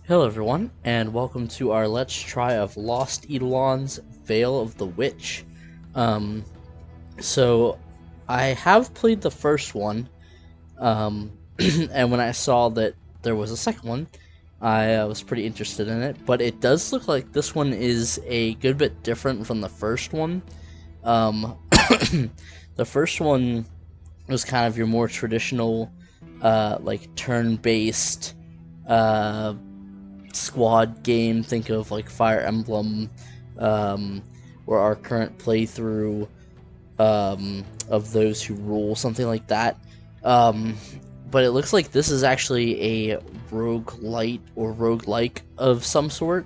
Hello everyone, and welcome to our Let's Try of Lost Eidolons Veil of the Witch. Um, so, I have played the first one, and when I saw that there was a second one, I was pretty interested in it, but it does look like this one is a good bit different from the first one. The first one was kind of your more traditional, like turn-based, uh, squad game. Think of like Fire Emblem, or our current playthrough of Those Who Rule, something like that. Um, but it looks like this is actually a roguelite or roguelike of some sort.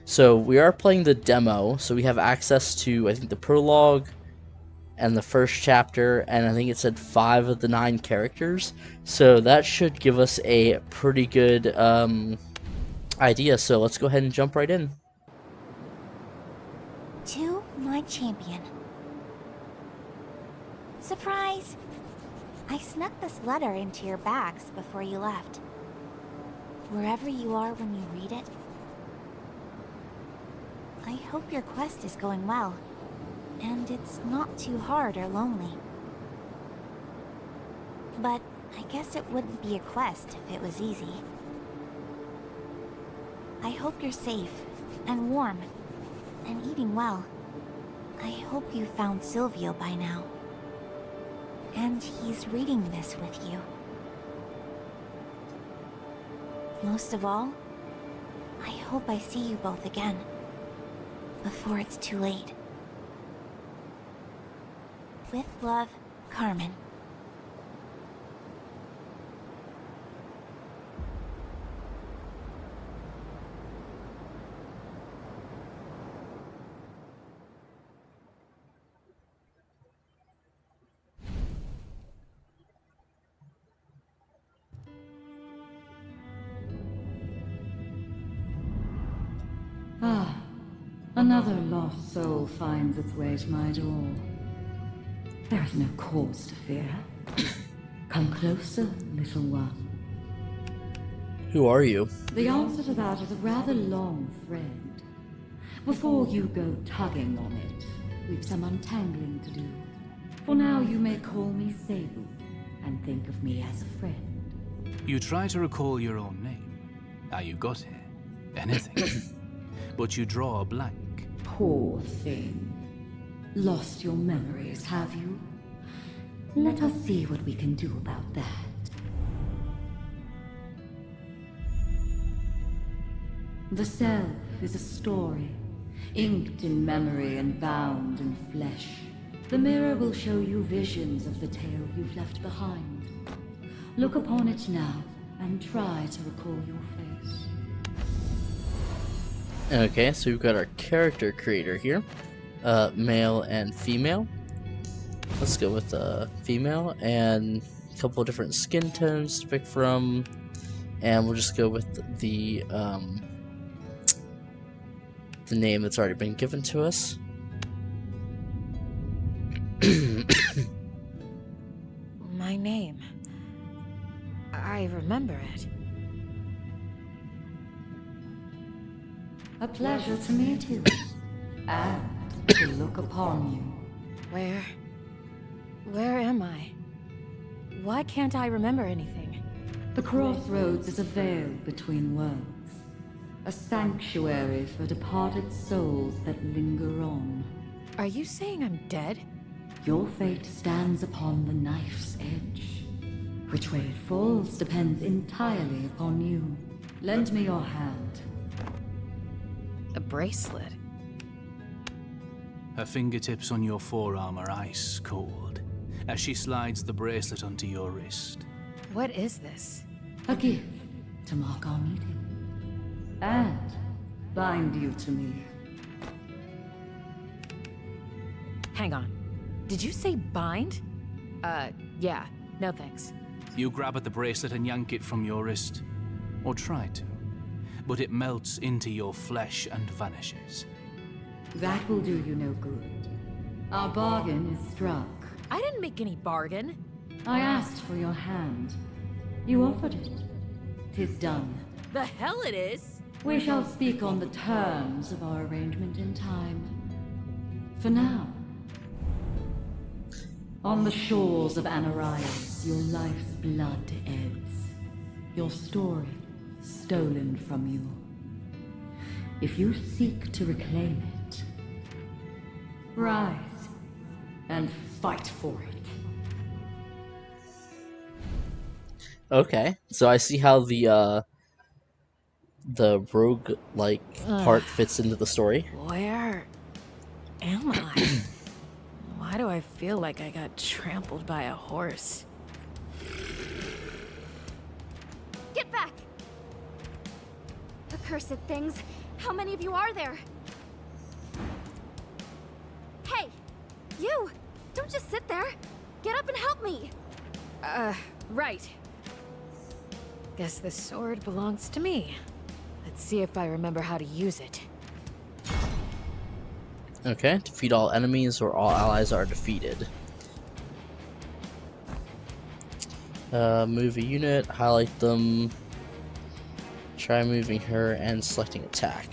So we are playing the demo, so we have access to, I think, the prologue and the first chapter, and I think it said 5 of the 9 characters. So that should give us a pretty good idea. So let's go ahead and jump right in. To my champion. Surprise! I snuck this letter into your bags before you left. Wherever you are when you read it, I hope your quest is going well, and it's not too hard or lonely. But I guess it wouldn't be a quest if it was easy. I hope you're safe, and warm, and eating well. I hope you found Silvio by now. And he's reading this with you. Most of all, I hope I see you both again, before it's too late. With love, Carmen. Ah, another lost soul finds its way to my door. There is no cause to fear. Come closer, little one. Who are you? The answer to that is a rather long thread. Before you go tugging on it, we've some untangling to do. For now, you may call me Sable, and think of me as a friend. You try to recall your own name. How you got here. Anything. But you draw a blank. Poor thing. Lost your memories, have you? Let us see what we can do about that. The self is a story, inked in memory and bound in flesh. The mirror will show you visions of the tale you've left behind. Look upon it now, and try to recall your face. Okay, so we've got our character creator here, male and female. Let's go with female, and a couple of different skin tones to pick from, and we'll just go with the name that's already been given to us. My name. I remember it. A pleasure to meet you, and to look upon you. Where am I? Why can't I remember anything? The crossroads is a veil between worlds. A sanctuary for departed souls that linger on. Are you saying I'm dead? Your fate stands upon the knife's edge. Which way it falls depends entirely upon you. Lend me your hand. A bracelet? Her fingertips on your forearm are ice cold as she slides the bracelet onto your wrist. What is this? A gift to mark our meeting. And bind you to me. Hang on. Did you say bind? Yeah. No thanks. You grab at the bracelet and yank it from your wrist. Or try to. But it melts into your flesh and vanishes. That will do you no good. Our bargain is struck. I didn't make any bargain. I asked for your hand. You offered it. 'Tis done. The hell it is? We shall speak on the terms of our arrangement in time. For now, on the shores of Anarias, your life's blood ebbs. Your story stolen from you. If you seek to reclaim it, rise and fight for it. Okay, so I see how the rogue-like part fits into the story. Where am I? Why do I feel like I got trampled by a horse? Get back! Accursed things! How many of you are there? Hey! You! Don't just sit there! Get up and help me! Right. Guess the sword belongs to me. Let's see if I remember how to use it. Okay, defeat all enemies or all allies are defeated. Move a unit, highlight them, try moving her, and selecting attack.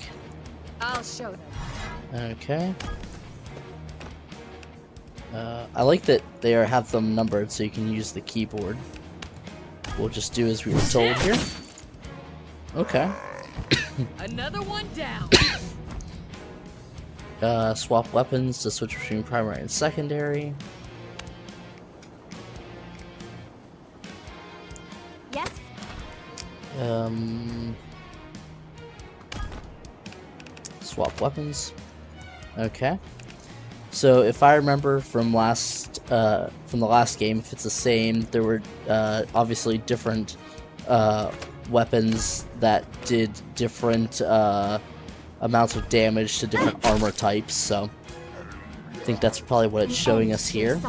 I'll show them. Okay. I like that they have them numbered so you can use the keyboard. We'll just do as we were told here. Okay. Another one down. Swap weapons to switch between primary and secondary. Yes? Swap weapons. Okay. So if I remember from the last game, if it's the same, there were obviously different weapons that did different amounts of damage to different armor types. So I think that's probably what it's showing us here.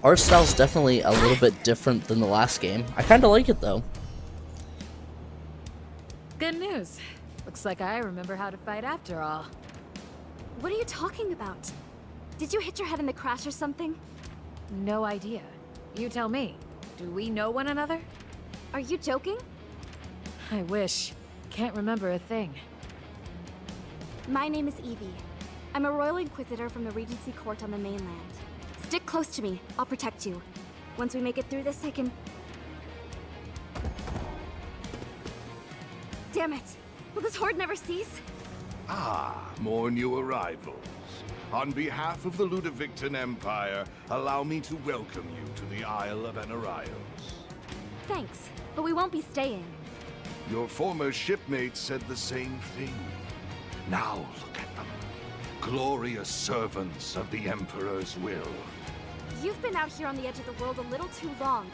Art style's definitely a little bit different than the last game. I kind of like it though. Good news. Looks like I remember how to fight after all. What are you talking about? Did you hit your head in the crash or something? No idea. You tell me. Do we know one another? Are you joking? I wish. Can't remember a thing. My name is Evie. I'm a Royal Inquisitor from the Regency Court on the mainland. Stick close to me. I'll protect you. Once we make it through this, I can... Damn it! Will this horde never cease? Ah, more new arrivals. On behalf of the Ludovicton Empire, allow me to welcome you to the Isle of Anarios. Thanks, but we won't be staying. Your former shipmates said the same thing. Now look at them. Glorious servants of the Emperor's will. You've been out here on the edge of the world a little too long.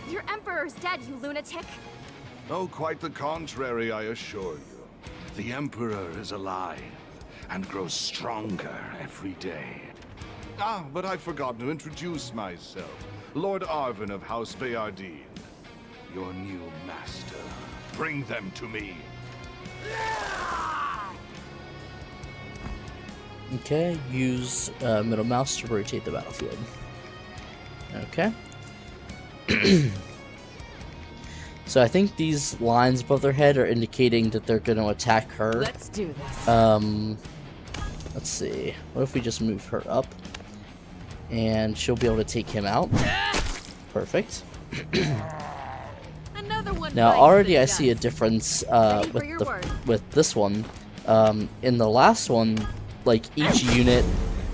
Your Emperor's dead, you lunatic! Oh, quite the contrary, I assure you. The Emperor is alive and grows stronger every day. Ah, but I forgot to introduce myself. Lord Arvin of House Bayardine. Your new master. Bring them to me. Okay, use middle mouse to rotate the battlefield. Okay. So I think these lines above their head are indicating that they're going to attack her. Let's do this. Let's see. What if we just move her up? And she'll be able to take him out. Perfect. Another one. Now bites already the I see a dust. difference Ready for your word. with this one. In the last one, like each unit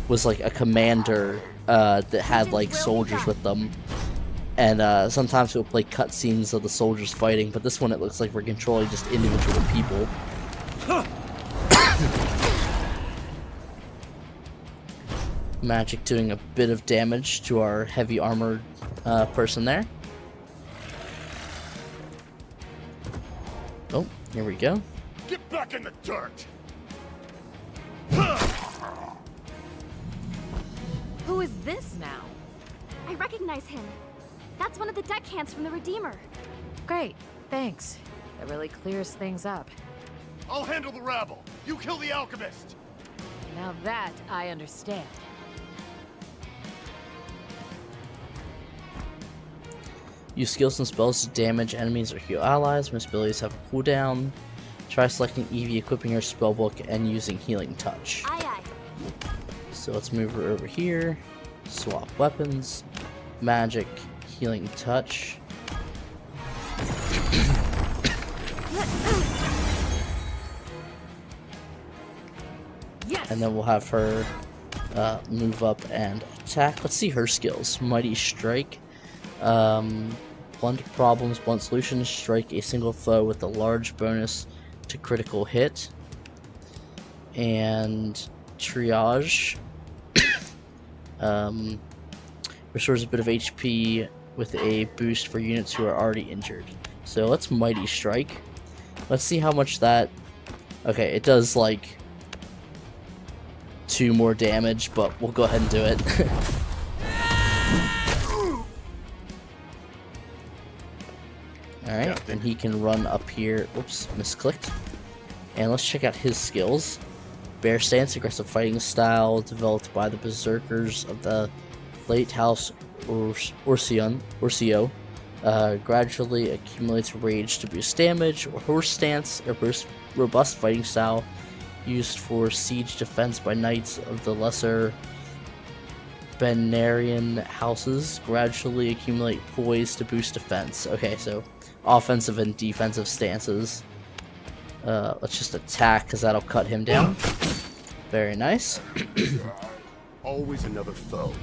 was like a commander that had like soldiers with them. And sometimes we'll play cutscenes of the soldiers fighting, but this one it looks like we're controlling just individual people. Magic doing a bit of damage to our heavy armored person there. Oh, here we go. Get back in the dirt! Who is this now? I recognize him. That's one of the deckhands from the Redeemer. Great, thanks. That really clears things up. I'll handle the rabble. You kill the alchemist. Now that I understand. Use skills and spells to damage enemies or heal allies. Most abilities have a cooldown. Try selecting Evie, equipping her spellbook, and using Healing Touch. Aye, aye. So let's move her over here. Swap weapons. Magic. Healing Touch. Yes. And then we'll have her move up and attack. Let's see her skills. Mighty Strike. Blunt problems, blunt solutions. Strike a single foe with a large bonus to critical hit. And Triage. Restores a bit of HP with a boost for units who are already injured. So let's Mighty Strike. Let's see how much that... Okay, it does like 2 more damage, but we'll go ahead and do it. Alright, and he can run up here. Oops, misclicked. And let's check out his skills. Bear Stance, aggressive fighting style, developed by the berserkers of the late House Orsio. Gradually accumulates rage to boost damage. Or Horse Stance, a robust fighting style used for siege defense by knights of the lesser Benarian houses. Gradually accumulate poise to boost defense. Okay, so offensive and defensive stances. Let's just attack because that'll cut him down. Very nice. Always another foe.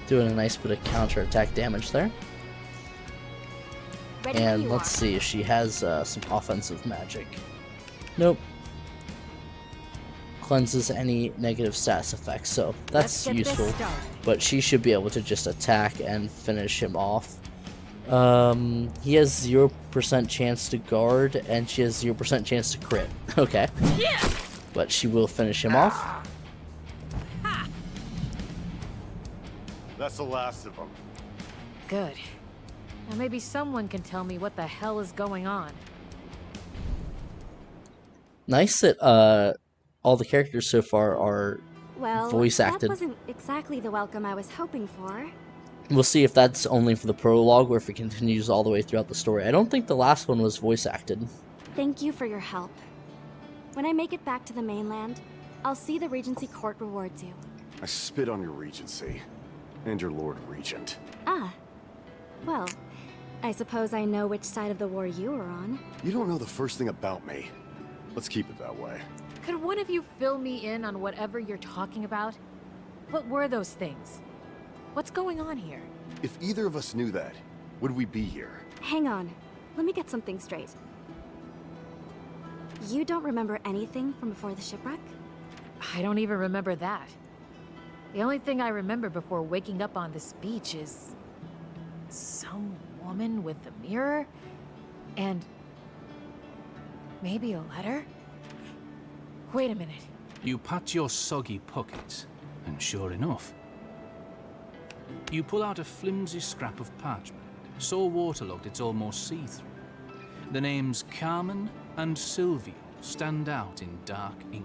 Doing a nice bit of counter-attack damage there. Ready when And you let's are. see if she has some offensive magic. Nope. Cleanses any negative status effects, so that's Let's get this useful. started. But she should be able to just attack and finish him off. He has 0% chance to guard, and she has 0% chance to crit. Okay. But she will finish him off. That's the last of them. Good. Now maybe someone can tell me what the hell is going on. Nice that all the characters so far are Well, voice acted. that wasn't exactly the welcome I was hoping for. We'll see if that's only for the prologue or if it continues all the way throughout the story. I don't think the last one was voice acted. Thank you for your help. When I make it back to the mainland, I'll see the Regency Court rewards you. I spit on your regency. And your Lord Regent. Ah. Well, I suppose I know which side of the war you were on. You don't know the first thing about me. Let's keep it that way. Could one of you fill me in on whatever you're talking about? What were those things? What's going on here? If either of us knew that, would we be here? Hang on. Let me get something straight. You don't remember anything from before the shipwreck? I don't even remember that. The only thing I remember before waking up on this beach is... some woman with a mirror? And... maybe a letter? Wait a minute. You pat your soggy pocket, and sure enough, you pull out a flimsy scrap of parchment, so waterlogged it's almost see-through. The names Carmen and Silvio stand out in dark ink.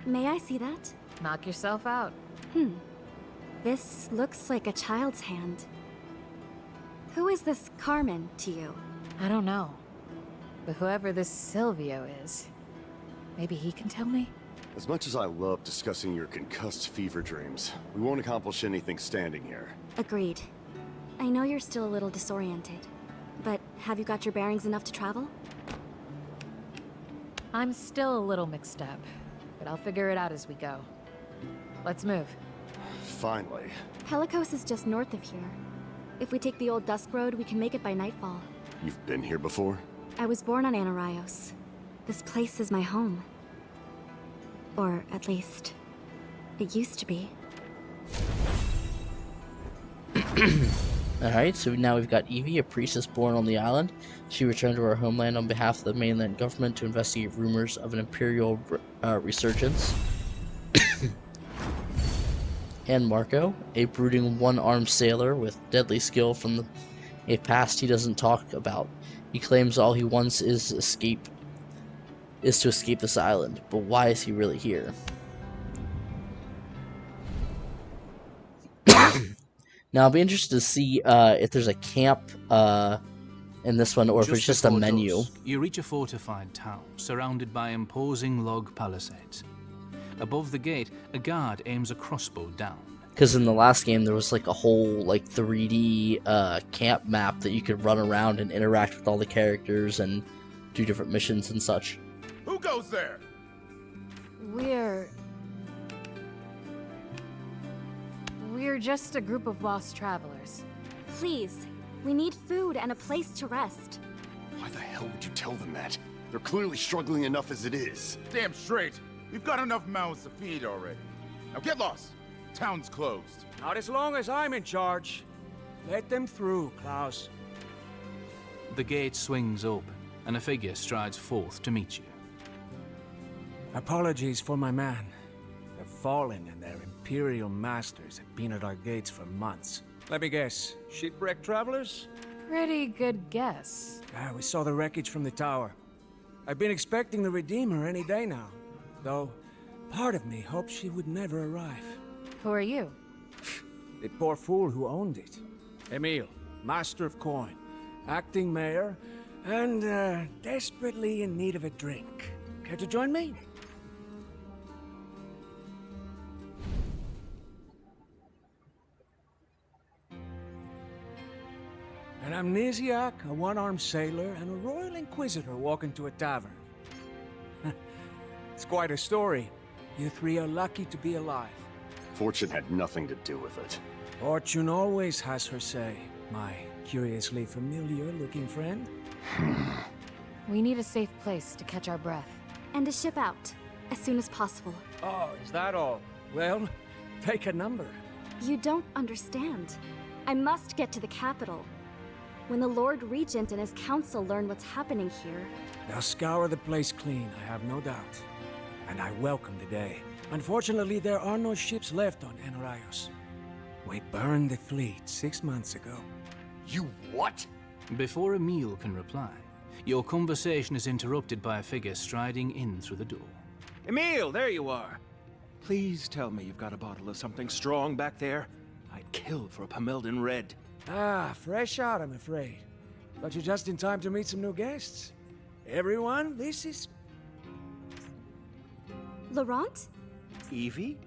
May I see that? Knock yourself out. This looks like a child's hand. Who is this Carmen to you? I don't know. But whoever this Silvio is, maybe he can tell me? As much as I love discussing your concussed fever dreams, we won't accomplish anything standing here. Agreed. I know you're still a little disoriented, but have you got your bearings enough to travel? I'm still a little mixed up, but I'll figure it out as we go. Let's move. Finally. Helicos is just north of here. If we take the old Dusk Road, we can make it by nightfall. You've been here before? I was born on Anaraios. This place is my home. Or at least, it used to be. Alright, so now we've got Evie, a priestess born on the island. She returned to her homeland on behalf of the mainland government to investigate rumors of an imperial resurgence. And Marco, a brooding one-armed sailor with deadly skill from the a past he doesn't talk about. He claims all he wants is to escape this island, but why is he really here? Now I'll be interested to see if there's a camp in this one, or if it's just a before menu. dusk, you reach a fortified town surrounded by imposing log palisades. Above the gate, a guard aims a crossbow down. Because in the last game there was like a whole like 3D camp map that you could run around and interact with all the characters and do different missions and such. Who goes there? We're just a group of lost travelers. Please, we need food and a place to rest. Why the hell would you tell them that? They're clearly struggling enough as it is. Damn straight. We've got enough mouths to feed already. Now get lost. Town's closed. Not as long as I'm in charge. Let them through, Klaus. The gate swings open, and a figure strides forth to meet you. Apologies for my man. The Fallen and their Imperial masters have been at our gates for months. Let me guess, shipwrecked travelers? Pretty good guess. We saw the wreckage from the tower. I've been expecting the Redeemer any day now. Though, part of me hopes she would never arrive. Who are you? The poor fool who owned it. Emil, master of coin, acting mayor, and desperately in need of a drink. Care to join me? An amnesiac, a one-armed sailor, and a royal inquisitor walk into a tavern. It's quite a story. You three are lucky to be alive. Fortune had nothing to do with it. Fortune always has her say, my curiously familiar-looking friend. We need a safe place to catch our breath. And to ship out, as soon as possible. Oh, is that all? Well, take a number. You don't understand. I must get to the capital. When the Lord Regent and his council learn what's happening here... They'll scour the place clean, I have no doubt. And I welcome the day. Unfortunately, there are no ships left on Enraios. We burned the fleet 6 months ago. You what? Before Emil can reply, your conversation is interrupted by a figure striding in through the door. Emil, there you are. Please tell me you've got a bottle of something strong back there. I'd kill for a Pamelden Red. Ah, fresh out, I'm afraid. But you're just in time to meet some new guests. Everyone, this is... Laurent? Evie?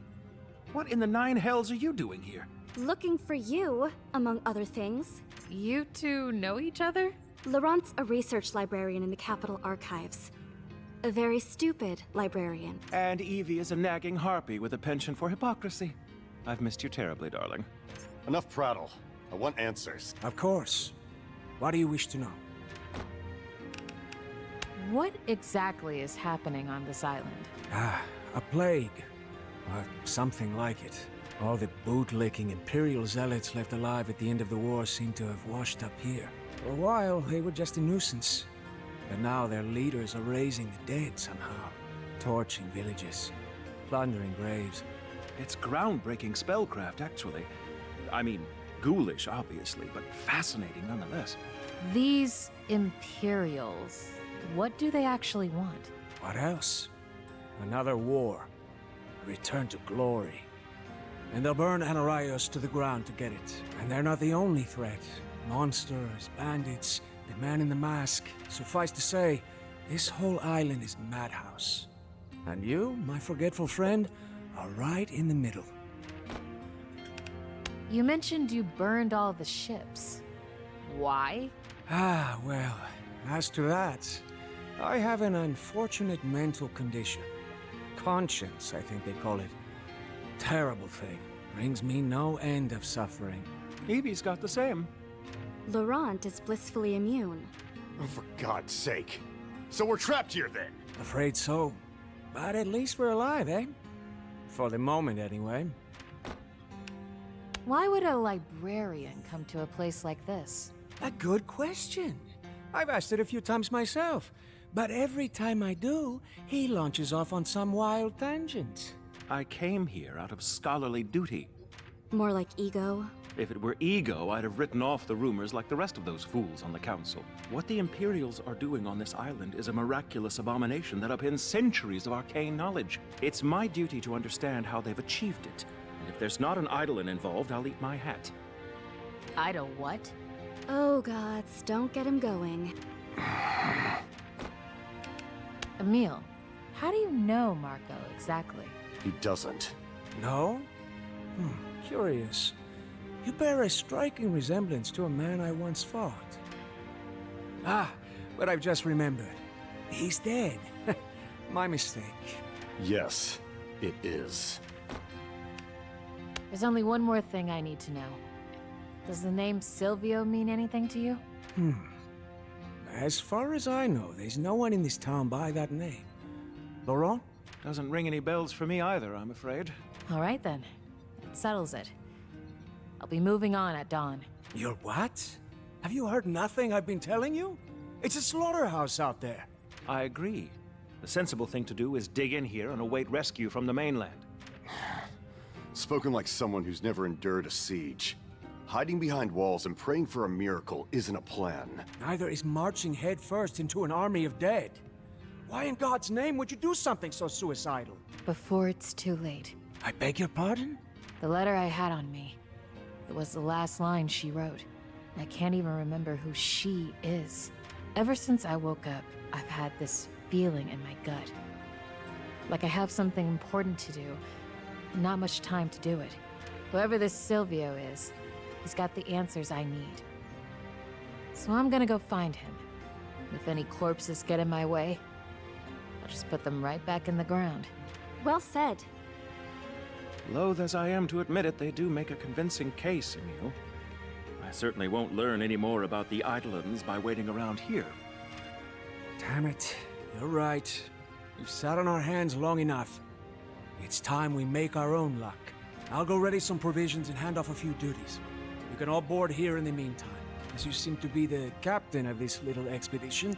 What in the nine hells are you doing here? Looking for you, among other things. You two know each other? Laurent's a research librarian in the Capitol Archives. A very stupid librarian. And Evie is a nagging harpy with a penchant for hypocrisy. I've missed you terribly, darling. Enough prattle. I want answers. Of course. What do you wish to know? What exactly is happening on this island? Ah, a plague. Or something like it. All the bootlicking Imperial zealots left alive at the end of the war seem to have washed up here. For a while, they were just a nuisance. But now their leaders are raising the dead somehow. Torching villages. Plundering graves. It's groundbreaking spellcraft, actually. I mean, ghoulish, obviously, but fascinating nonetheless. These Imperials, what do they actually want? What else? Another war. A return to glory. And they'll burn Enraios to the ground to get it. And they're not the only threat. Monsters, bandits, the man in the mask. Suffice to say, this whole island is madhouse. And you, my forgetful friend, are right in the middle. You mentioned you burned all the ships. Why? Ah, well, as to that, I have an unfortunate mental condition. Conscience, I think they call it. Terrible thing. Brings me no end of suffering. Evie's got the same. Laurent is blissfully immune. Oh, for God's sake. So we're trapped here then? Afraid so. But at least we're alive, eh? For the moment, anyway. Why would a librarian come to a place like this? A good question. I've asked it a few times myself. But every time I do, he launches off on some wild tangent. I came here out of scholarly duty. More like ego. If it were ego, I'd have written off the rumors like the rest of those fools on the council. What the Imperials are doing on this island is a miraculous abomination that upends centuries of arcane knowledge. It's my duty to understand how they've achieved it. And if there's not an Eidolon involved, I'll eat my hat. Idol what? Oh gods, don't get him going. Emil, how do you know Marco exactly? He doesn't. No? Curious. You bear a striking resemblance to a man I once fought. Ah, but I've just remembered. He's dead. My mistake. Yes, it is. There's only one more thing I need to know. Does the name Silvio mean anything to you? As far as I know, there's no one in this town by that name. Laurent? Doesn't ring any bells for me either, I'm afraid. All right then. That settles it. I'll be moving on at dawn. You're what? Have you heard nothing I've been telling you? It's a slaughterhouse out there. I agree. The sensible thing to do is dig in here and await rescue from the mainland. Spoken like someone who's never endured a siege. Hiding behind walls and praying for a miracle isn't a plan. Neither is marching headfirst into an army of dead. Why in God's name would you do something so suicidal? Before it's too late. I beg your pardon? The letter I had on me. It was the last line she wrote. I can't even remember who she is. Ever since I woke up, I've had this feeling in my gut. Like I have something important to do, and not much time to do it. Whoever this Silvio is, he's got the answers I need. So I'm gonna go find him. If any corpses get in my way, I'll just put them right back in the ground. Well said. Loath as I am to admit it, they do make a convincing case, Emil. I certainly won't learn any more about the Eidolons by waiting around here. Damn it. You're right. We've sat on our hands long enough. It's time we make our own luck. I'll go ready some provisions and hand off a few duties. You can all board here in the meantime. As you seem to be the captain of this little expedition,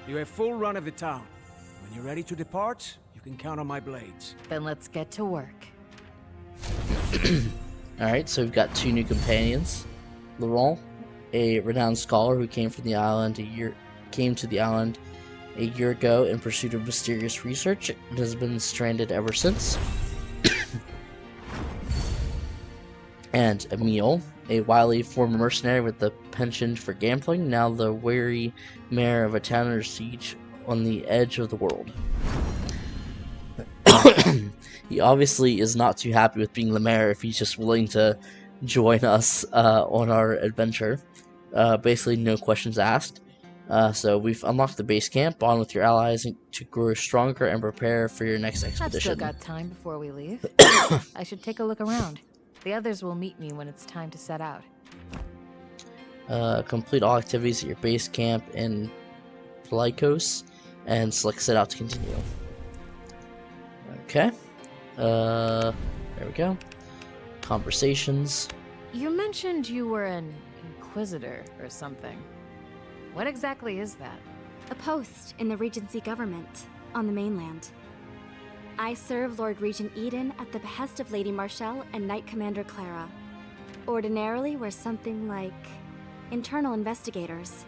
you have full run of the town. When you're ready to depart, you can count on my blades. Then let's get to work. Alright, so we've got two new companions. Laurent, a renowned scholar who came to the island a year ago in pursuit of mysterious research and has been stranded ever since. And Emil, a wily former mercenary with a penchant for gambling, now the wary mayor of a town under siege on the edge of the world. He obviously is not too happy with being the mayor if he's just willing to join us on our adventure. Basically, no questions asked. So we've unlocked the base camp, bond with your allies to grow stronger and prepare for your next I've still expedition. got time before we leave. I should take a look around. The others will meet me when it's time to set out. Complete all activities at your base camp in Lycos and select set out to continue. Okay. There we go. Conversations. You mentioned you were an inquisitor or something. What exactly is that? A post in the Regency government on the mainland. I serve Lord Regent Eden at the behest of Lady Marshall and Knight Commander Clara. Ordinarily, we're something like internal investigators,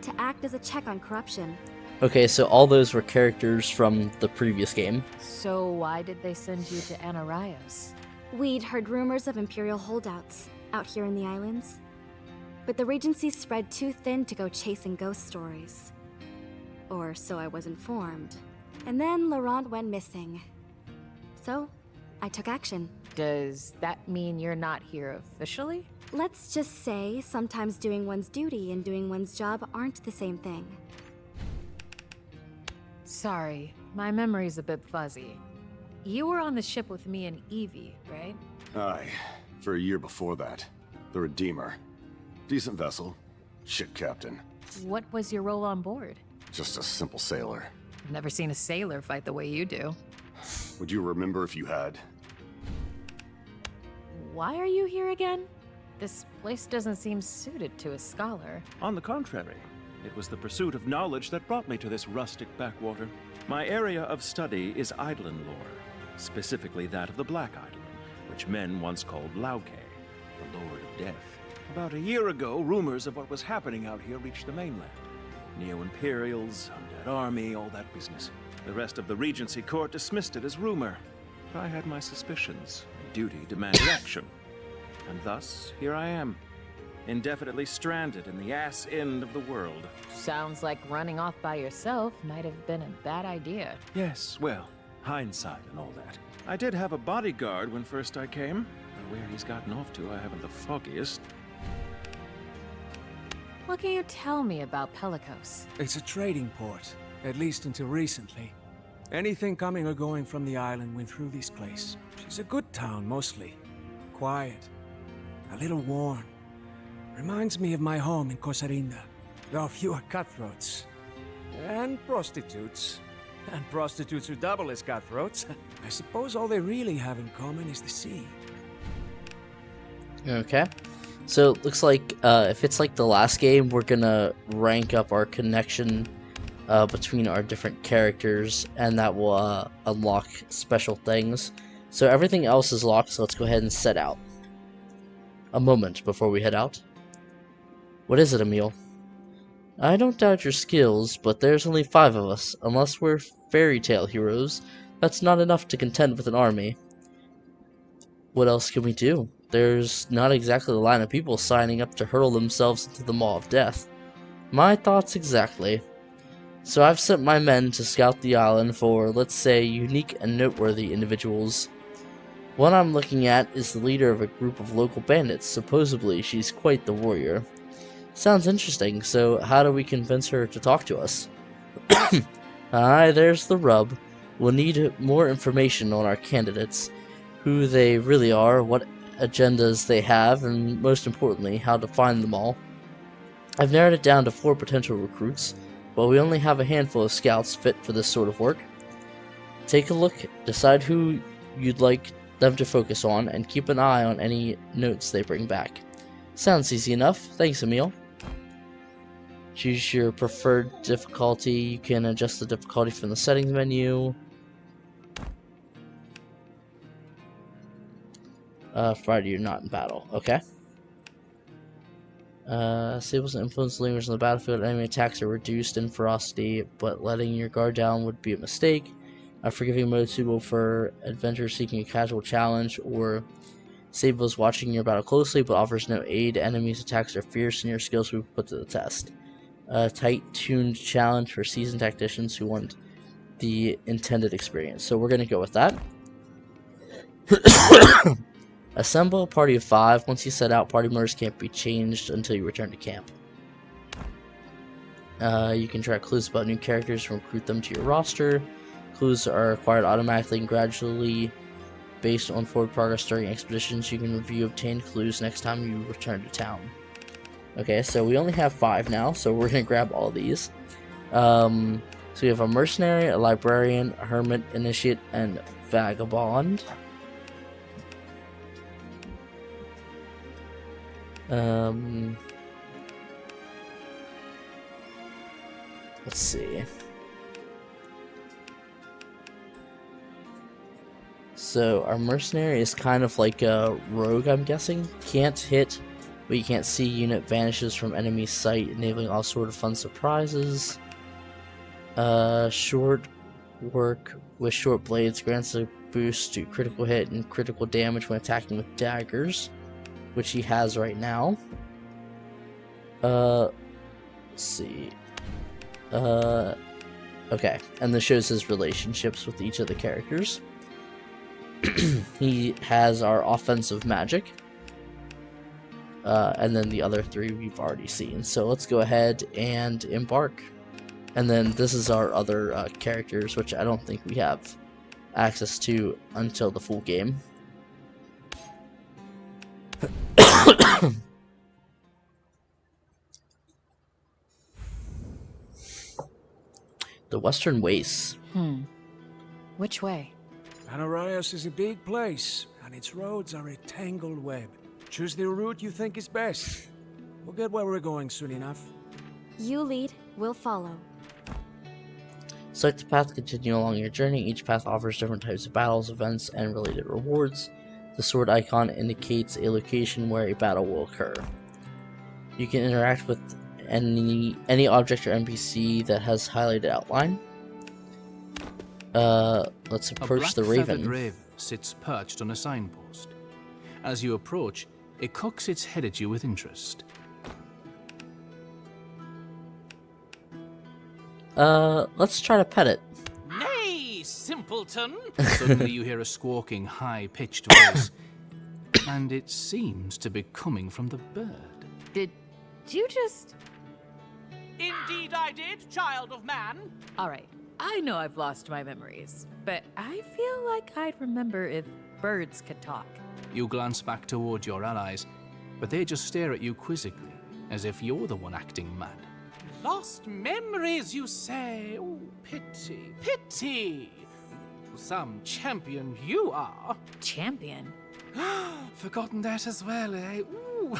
to act as a check on corruption. Okay, so all those were characters from the previous game. So why did they send you to Anaraios? We'd heard rumors of Imperial holdouts out here in the islands, but the Regency spread too thin to go chasing ghost stories. Or so I was informed. And then Laurent went missing. So, I took action. Does that mean you're not here officially? Let's just say sometimes doing one's duty and doing one's job aren't the same thing. Sorry, my memory's a bit fuzzy. You were on the ship with me and Evie, right? Aye, for a year before that. The Redeemer. Decent vessel. Ship captain. What was your role on board? Just a simple sailor. I've never seen a sailor fight the way you do. Would you remember if you had? Why are you here again? This place doesn't seem suited to a scholar. On the contrary, it was the pursuit of knowledge that brought me to this rustic backwater. My area of study is Eidolon lore, specifically that of the Black Eidolon, which men once called Lauke. Lord of Death. About a year ago, rumors of what was happening out here reached the mainland. Neo-Imperials, undead army, all that business. The rest of the Regency Court dismissed it as rumor. But I had my suspicions, and duty demanded action. And thus, here I am, indefinitely stranded in the ass end of the world. Sounds like running off by yourself might have been a bad idea. Yes, well, hindsight and all that. I did have a bodyguard when first I came. But where he's gotten off to, I haven't the foggiest. What can you tell me about Pelicos? It's a trading port, at least until recently. Anything coming or going from the island went through this place. She's a good town, mostly. Quiet. A little worn. Reminds me of my home in Cosarinda. There are fewer cutthroats. And prostitutes. And prostitutes who double as cutthroats. I suppose all they really have in common is the sea. Okay. So it looks like if it's like the last game, we're gonna rank up our connection between our different characters, and that will unlock special things. So everything else is locked, so let's go ahead and set out. A moment before we head out. What is it, Emil? I don't doubt your skills, but there's only 5 of us. Unless we're fairy tale heroes, that's not enough to contend with an army. What else can we do? There's not exactly a line of people signing up to hurl themselves into the maw of death. My thoughts exactly. So I've sent my men to scout the island for, let's say, unique and noteworthy individuals. One I'm looking at is the leader of a group of local bandits. Supposedly, she's quite the warrior. Sounds interesting, so how do we convince her to talk to us? Aye, there's the rub. We'll need more information on our candidates. Who they really are, what agendas they have, and most importantly, how to find them all. I've narrowed it down to 4 potential recruits, but we only have a handful of scouts fit for this sort of work. Take a look, decide who you'd like them to focus on, and keep an eye on any notes they bring back. Sounds easy enough. Thanks, Emil. Choose your preferred difficulty. You can adjust the difficulty from the settings menu. Friday, you're not in battle. Okay. Sables and influence lingers on the battlefield. Enemy attacks are reduced in ferocity, but letting your guard down would be a mistake. A forgiving mode suitable for adventurers seeking a casual challenge, or Sables watching your battle closely but offers no aid. Enemies' attacks are fierce and your skills will be put to the test. A tight-tuned challenge for seasoned tacticians who want the intended experience. So we're going to go with that. Assemble a party of 5. Once you set out, party members can't be changed until you return to camp. You can track clues about new characters and recruit them to your roster. Clues are acquired automatically and gradually based on forward progress during expeditions. You can review obtained clues next time you return to town. Okay, so we only have 5 now, so we're going to grab all these. So we have a mercenary, a librarian, a hermit, initiate, and vagabond. Let's see. So our mercenary is kind of like a rogue, I'm guessing. Can't hit, but you can't see. Unit vanishes from enemy sight, enabling all sort of fun surprises. Short work with short blades grants a boost to critical hit and critical damage when attacking with daggers, which he has right now. Let's see. Okay, and this shows his relationships with each of the characters. He has our offensive magic. And then the other 3 we've already seen. So let's go ahead and embark. And then this is our other characters, which I don't think we have access to until the full game. The Western Wastes. Which way? Anaraios is a big place, and its roads are a tangled web. Choose the route you think is best. We'll get where we're going soon enough. You lead, we'll follow. Select the path to continue along your journey. Each path offers different types of battles, events, and related rewards. The sword icon indicates a location where a battle will occur. You can interact with any object or NPC that has highlighted outline. Let's approach the A black-feathered raven. raven sits perched on a signpost. As you approach, it cocks its head at you with interest. Let's try to pet it. Nay, simpleton! Suddenly you hear a squawking, high-pitched voice, and it seems to be coming from the bird. Did you just... Indeed I did, child of man. Alright, I know I've lost my memories, but I feel like I'd remember if birds could talk. You glance back toward your allies, but they just stare at you quizzically, as if you're the one acting mad. Lost memories, you say? Oh, pity, pity. Some champion you are. Champion? Forgotten that as well, eh? Ooh.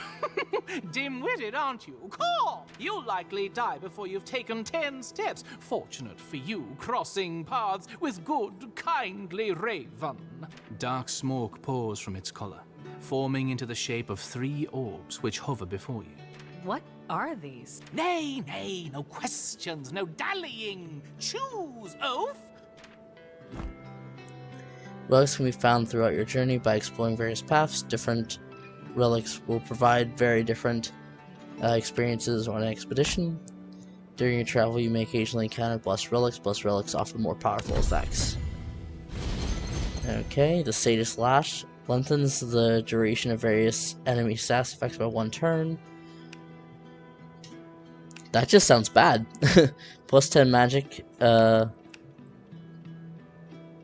Dim-witted, aren't you? Caw! You'll likely die before you've taken 10 steps. Fortunate for you, crossing paths with good, kindly raven. Dark smoke pours from its collar, forming into the shape of 3 orbs which hover before you. What are these? Nay, nay, no questions, no dallying. Choose, oaf! Relics can be found throughout your journey by exploring various paths. Different relics will provide very different experiences on an expedition. During your travel, you may occasionally encounter blessed relics. Blessed relics offer more powerful effects. Okay, the Sadist Lash lengthens the duration of various enemy stats effects by 1 turn. That just sounds bad. Plus 10 magic,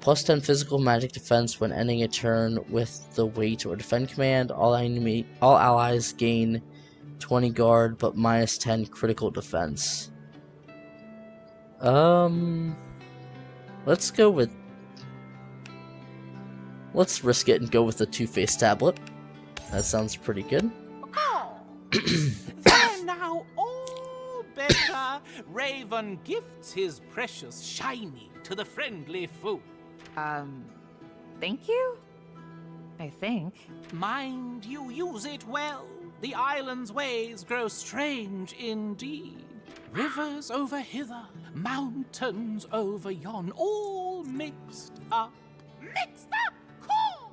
plus 10 physical magic defense when ending a turn with the wait or defend command. All allies gain 20 guard, but minus 10 critical defense. Let's go with... Let's risk it and go with the Two-Faced Tablet. That sounds pretty good. There now, all better. Raven gifts his precious shiny to the friendly fool. Thank you? I think. Mind you use it well. The island's ways grow strange indeed. Rivers over hither, mountains over yon, all mixed up. Mixed up? Cool!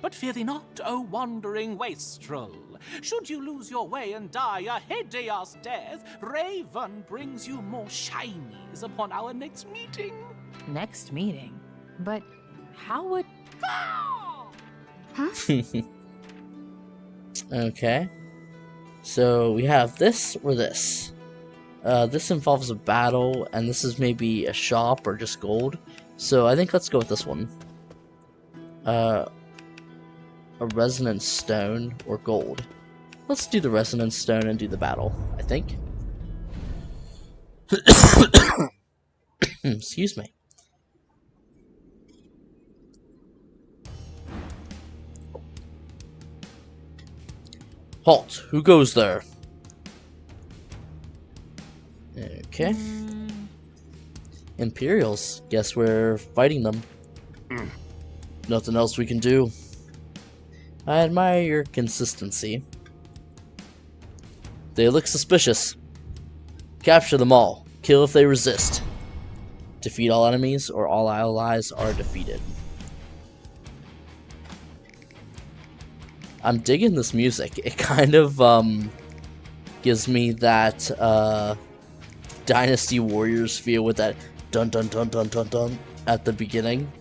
But fear thee not, O wandering wastrel. Should you lose your way and die a hideous death, Raven brings you more shinies upon our next meeting. Next meeting? But how would... Huh? Okay. So we have this or this. This involves a battle, and this is maybe a shop or just gold. So I think let's go with this one. A resonance stone or gold. Let's do the resonance stone and do the battle, I think. Excuse me. Halt! Who goes there? Okay. Imperials. Guess we're fighting them. Nothing else we can do. I admire your consistency. They look suspicious. Capture them all. Kill if they resist. Defeat all enemies or all allies are defeated. I'm digging this music. It kind of gives me that Dynasty Warriors feel with that dun dun dun dun dun dun at the beginning.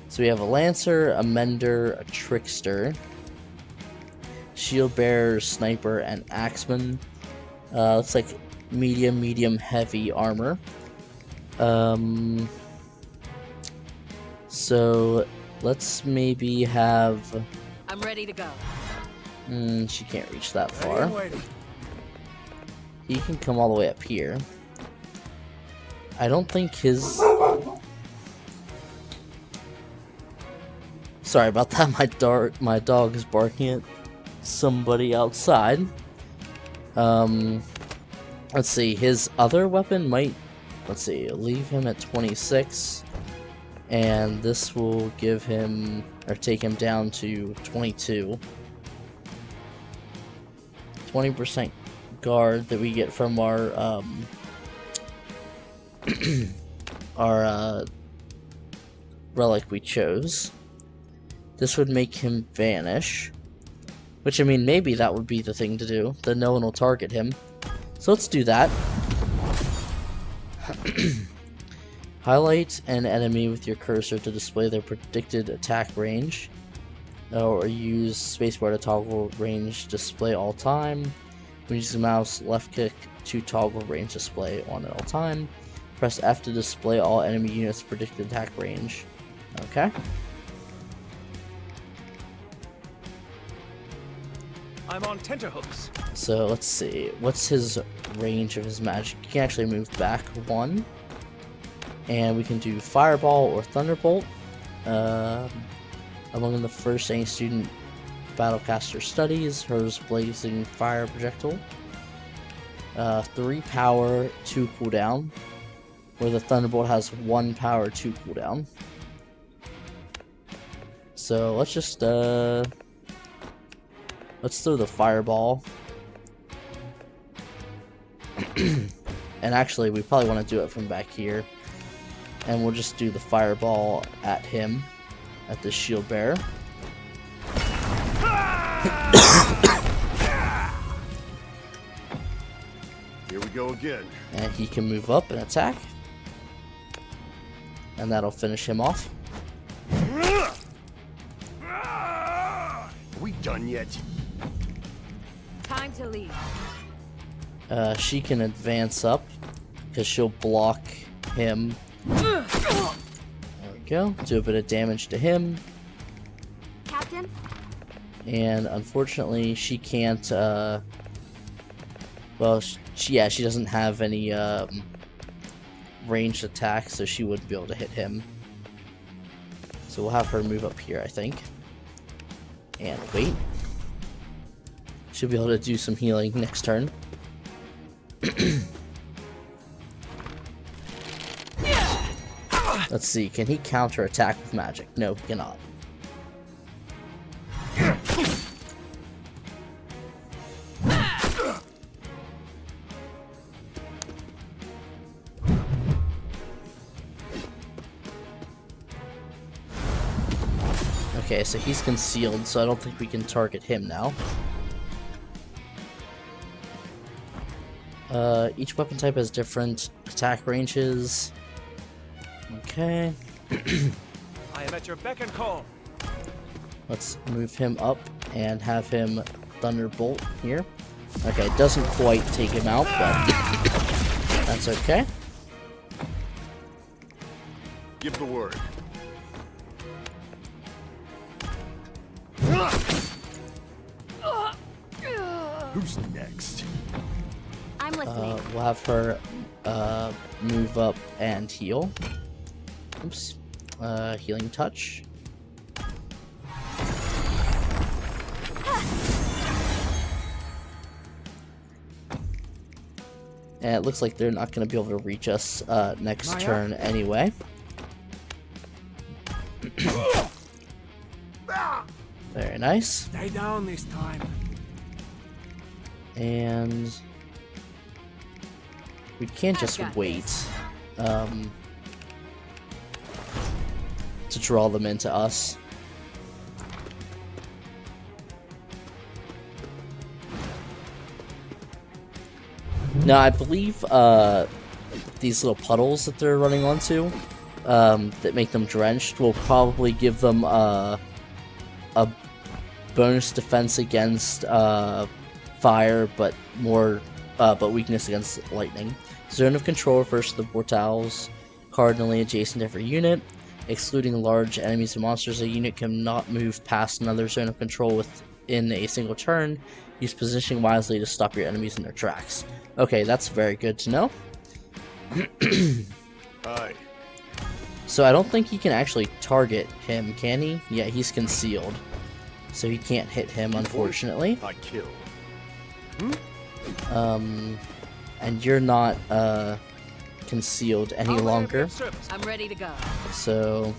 So we have a Lancer, a Mender, a Trickster, Shield Bearer, Sniper, and Axeman. Looks like medium, heavy armor. So let's maybe have... I'm ready to go. She can't reach that far. He can come all the way up here. I don't think his... Sorry about that, my dog is barking at somebody outside. Let's see, his other weapon might... Let's see, leave him at 26. And this will give him, or take him down to 22. 20% guard that we get from our our relic we chose. This would make him vanish, which, I mean, maybe that would be the thing to do, then no one will target him. So let's do that. Highlight an enemy with your cursor to display their predicted attack range, or use spacebar to toggle range display all time. When using mouse, left click to toggle range display on at all time. Press F to display all enemy units' predicted attack range. Okay. I'm on tenterhooks. So let's see, what's his range of his magic? He can actually move back 1. And we can do Fireball or Thunderbolt. Among the first any student Battlecaster studies, hers blazing fire projectile. 3 power, 2 cooldown. Where the Thunderbolt has 1 power, 2 cooldown. So let's just let's throw the Fireball. And actually, we probably want to do it from back here. And we'll just do the Fireball at him, at the shield bearer. Here we go again. And he can move up and attack. And that'll finish him off. Are we done yet? Time to leave. She can advance up, because she'll block him. There we go. Do a bit of damage to him. Captain? And unfortunately, she can't, well, she doesn't have any, ranged attacks, so she wouldn't be able to hit him. So we'll have her move up here, I think. And wait. She'll be able to do some healing next turn. Let's see, can he counter attack with magic? No, he cannot. Okay, so he's concealed, so I don't think we can target him now. Each weapon type has different attack ranges. Okay. I am at your beck and call. Let's move him up and have him Thunderbolt here. Okay, it doesn't quite take him out, but that's okay. Give the word. Who's next? I'm listening. We'll have her move up and heal. Oops. Healing touch. And it looks like they're not going to be able to reach us next turn anyway. Very nice. Stay down this time. And we can't just wait to draw them into us. Now, I believe these little puddles that they're running onto that make them drenched will probably give them a bonus defense against fire, but weakness against lightning. Zone of control refers to the portals cardinally adjacent to every unit. Excluding large enemies and monsters, a unit cannot move past another zone of control within a single turn. Use positioning wisely to stop your enemies in their tracks. Okay, that's very good to know. Aye. So I don't think he can actually target him, can he? Yeah, he's concealed. So he can't hit him, unfortunately. I kill. And you're not, concealed any longer. I'm ready to go. So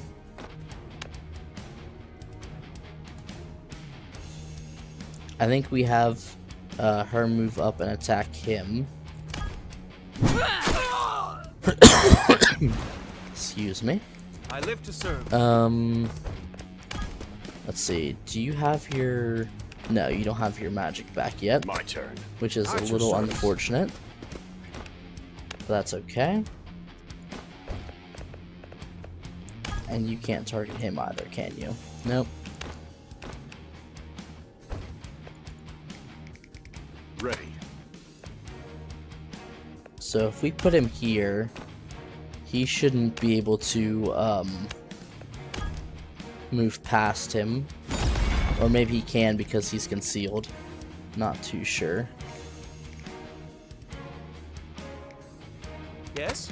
I think we have her move up and attack him. Excuse me. I live to serve. Let's see. Do you have your... No, you don't have your magic back yet. My turn. Which is At a your little service. unfortunate. But that's okay. And you can't target him either, can you? Nope. Ready. So if we put him here, he shouldn't be able to move past him. Or maybe he can because he's concealed. Not too sure. Yes?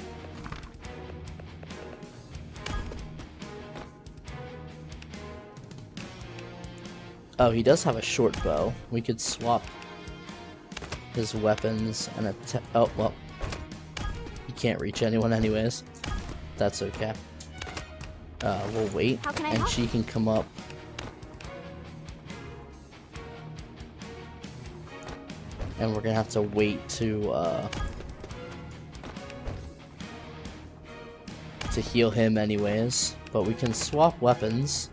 Oh, he does have a short bow. We could swap his weapons and attack. Oh, well. He can't reach anyone anyways. That's okay. We'll wait. How can I and help? she can come up. And we're gonna have to wait to heal him anyways. But we can swap weapons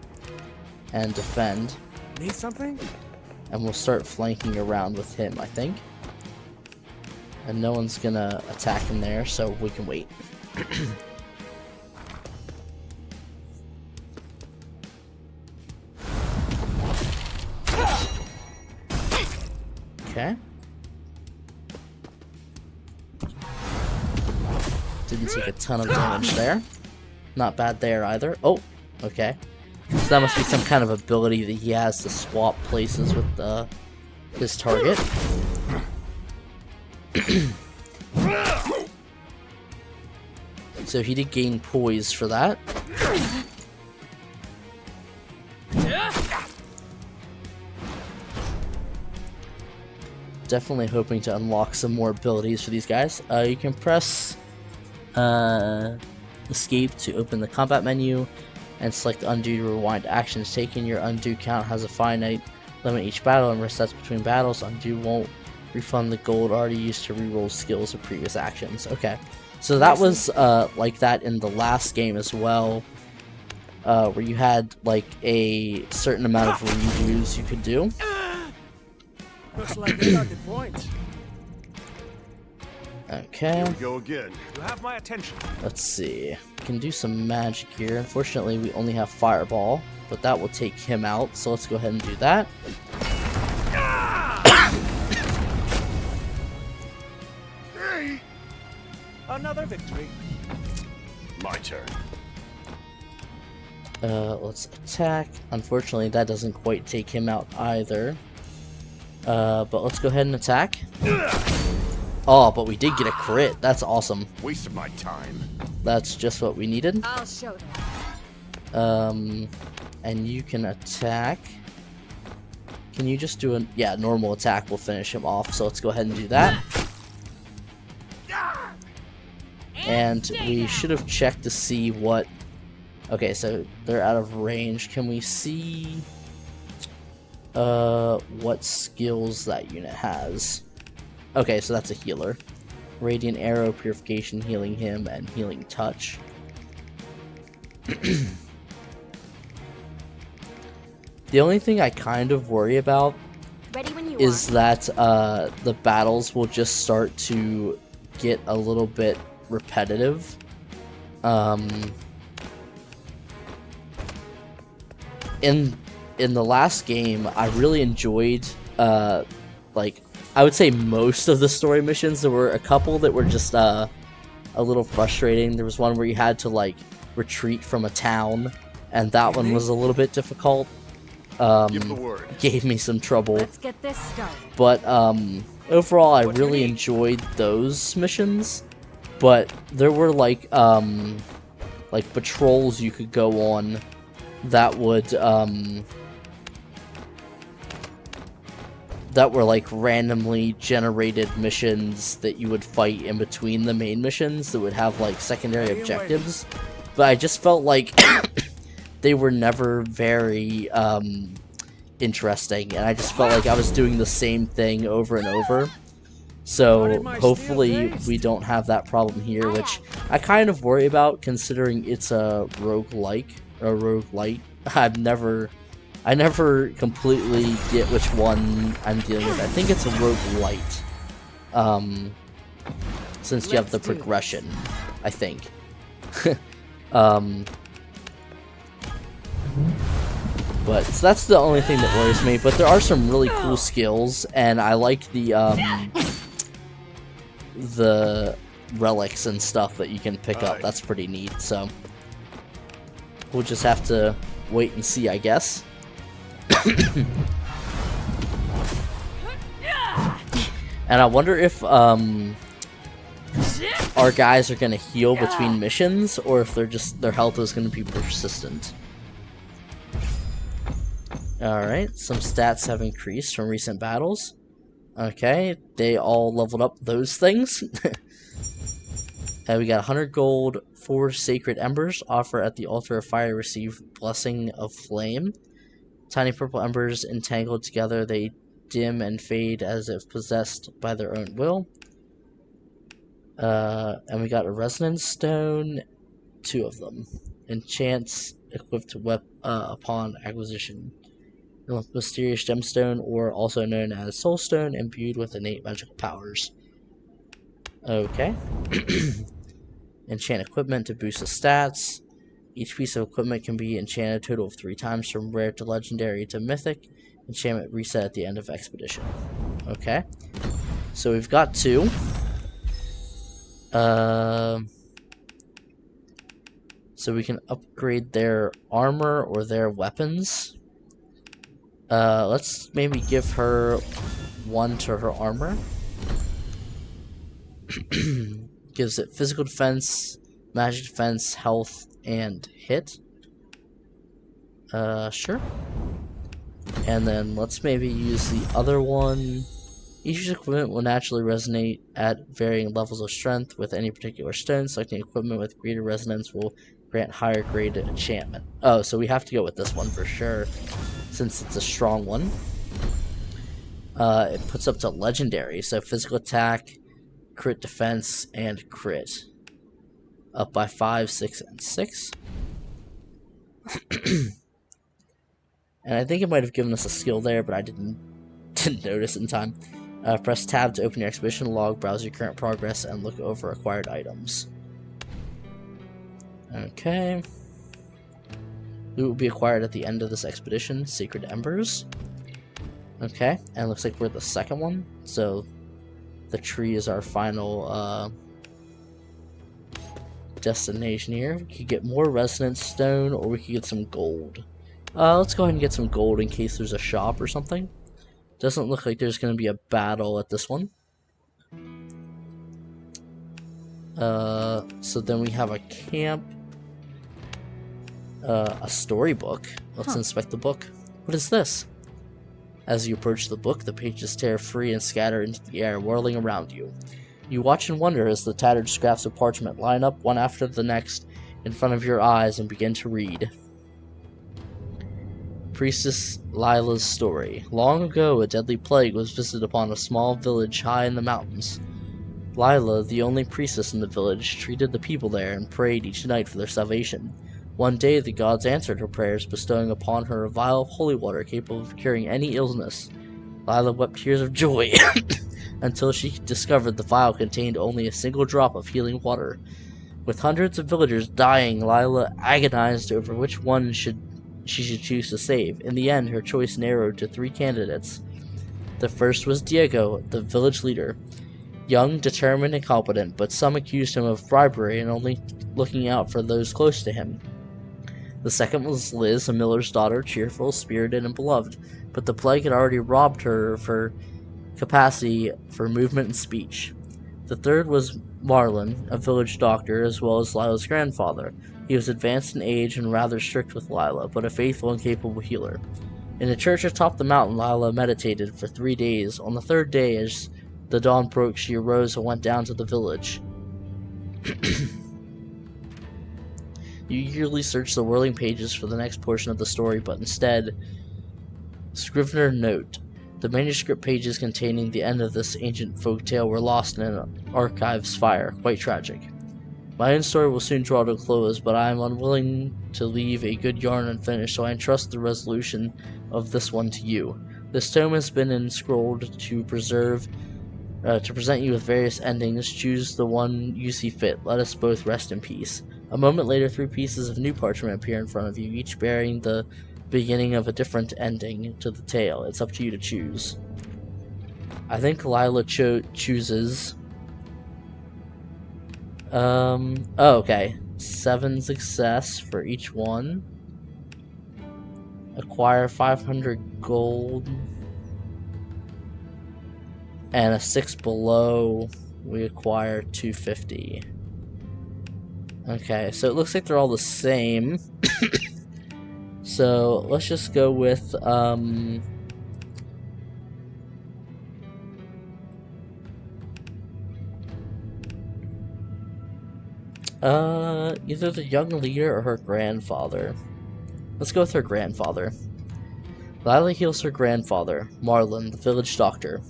and defend. Need something? And we'll start flanking around with him, I think. And no one's gonna attack him there, so we can wait. Okay. Didn't take a ton of damage there. Not bad there either. Oh, okay. So that must be some kind of ability that he has to swap places with his target. So he did gain poise for that. Definitely hoping to unlock some more abilities for these guys. You can press escape to open the combat menu and select undo to rewind actions taken. Your undo count has a finite limit each battle and resets between battles. Undo won't refund the gold already used to reroll skills of previous actions. Okay, so that was like that in the last game as well, where you had like a certain amount of redos you could do. Looks like they got the point. Okay. Here we go again. You have my attention. Let's see. We can do some magic here. Unfortunately, we only have Fireball, but that will take him out, so let's go ahead and do that. Another victory. My turn. Let's attack. Unfortunately, that doesn't quite take him out either. But let's go ahead and attack. Oh, but we did get a crit. That's awesome. Waste of my time. That's just what we needed. I'll show them. And you can attack. Can you just do a... Yeah, normal attack will finish him off, so let's go ahead and do that. And we should have checked to see what... Okay, so they're out of range. Can we see... what skills that unit has? Okay, so that's a healer. Radiant Arrow, Purification, Healing Him, and Healing Touch. The only thing I kind of worry about is that the battles will just start to get a little bit repetitive. In the last game, I really enjoyed like I would say most of the story missions. There were a couple that were just a little frustrating. There was one where you had to like retreat from a town, and that one was a little bit difficult. Give the word. Gave me some trouble. Let's get this started. But overall, I really enjoyed those missions. But there were like patrols you could go on that would that were like randomly generated missions that you would fight in between the main missions that would have like secondary objectives, but I just felt like they were never very interesting, and I just felt like I was doing the same thing over and over. So hopefully we don't have that problem here, which I kind of worry about considering it's a roguelike or roguelite. I never completely get which one I'm dealing with. I think it's a roguelite. Since you have the progression, I think. But so that's the only thing that worries me. But there are some really cool skills, and I like the relics and stuff that you can pick up. That's pretty neat. So we'll just have to wait and see, I guess. And I wonder if our guys are gonna heal between missions, or if their health is gonna be persistent. Alright, some stats have increased from recent battles. Okay, they all leveled up those things. We got 100 gold, 4 sacred embers. Offer at the altar of fire, receive blessing of flame. Tiny purple embers entangled together, they dim and fade as if possessed by their own will. And we got a resonance stone, 2 of them. Enchants equipped upon acquisition. Mysterious gemstone, or also known as soulstone, imbued with innate magical powers. Okay. Enchant equipment to boost the stats. Each piece of equipment can be enchanted a total of 3 times, from rare to legendary to mythic. Enchantment reset at the end of expedition. Okay. So we've got 2. So we can upgrade their armor or their weapons. Let's maybe give her 1 to her armor. Gives it physical defense, magic defense, health, and hit. Sure. And then let's maybe use the other one. Each equipment will naturally resonate at varying levels of strength with any particular stone. Selecting equipment with greater resonance will grant higher grade enchantment. Oh, so we have to go with this one for sure, since it's a strong one. It puts up to legendary, so physical attack, crit defense, and crit. Up by 5, 6, and 6. And I think it might have given us a skill there, but I didn't notice in time. Press tab to open your expedition log, browse your current progress, and look over acquired items. Okay. Loot will be acquired at the end of this expedition. Sacred Embers. Okay, and it looks like we're the second one. So the tree is our final destination here. We could get more resonance stone, or we could get some gold. Let's go ahead and get some gold in case there's a shop or something. Doesn't look like there's going to be a battle at this one. So then we have a camp. A storybook. Let's inspect the book. What is this? As you approach the book, the pages tear free and scatter into the air, whirling around you. You watch and wonder as the tattered scraps of parchment line up one after the next in front of your eyes and begin to read. Priestess Lila's story. Long ago, a deadly plague was visited upon a small village high in the mountains. Lila, the only priestess in the village, treated the people there and prayed each night for their salvation. One day, the gods answered her prayers, bestowing upon her a vial of holy water capable of curing any illness. Lila wept tears of joy until she discovered the vial contained only a single drop of healing water. With hundreds of villagers dying, Lila agonized over which one she should choose to save. In the end, her choice narrowed to 3 candidates. The first was Diego, the village leader. Young, determined, and competent, but some accused him of bribery and only looking out for those close to him. The second was Liz, a miller's daughter, cheerful, spirited, and beloved, but the plague had already robbed her of her capacity for movement and speech. The third was Marlon, a village doctor, as well as Lila's grandfather. He was advanced in age and rather strict with Lila, but a faithful and capable healer. In a church atop the mountain, Lila meditated for 3 days. On the 3rd day, as the dawn broke, she arose and went down to the village. You eagerly search the whirling pages for the next portion of the story, but instead, Scrivener note. The manuscript pages containing the end of this ancient folk tale were lost in an archive's fire. Quite tragic. My own story will soon draw to a close, but I am unwilling to leave a good yarn unfinished, so I entrust the resolution of this one to you. This tome has been enscrolled to present you with various endings. Choose the one you see fit. Let us both rest in peace. A moment later, 3 pieces of new parchment appear in front of you, each bearing the beginning of a different ending to the tale. It's up to you to choose. I think Lila chooses... oh, okay. 7 success for each one. Acquire 500 gold. And a 6 below, we acquire 250. Okay, so it looks like they're all the same. So let's just go with either the young leader or her grandfather. Let's go with her grandfather. Lila heals her grandfather, Marlin, the village doctor.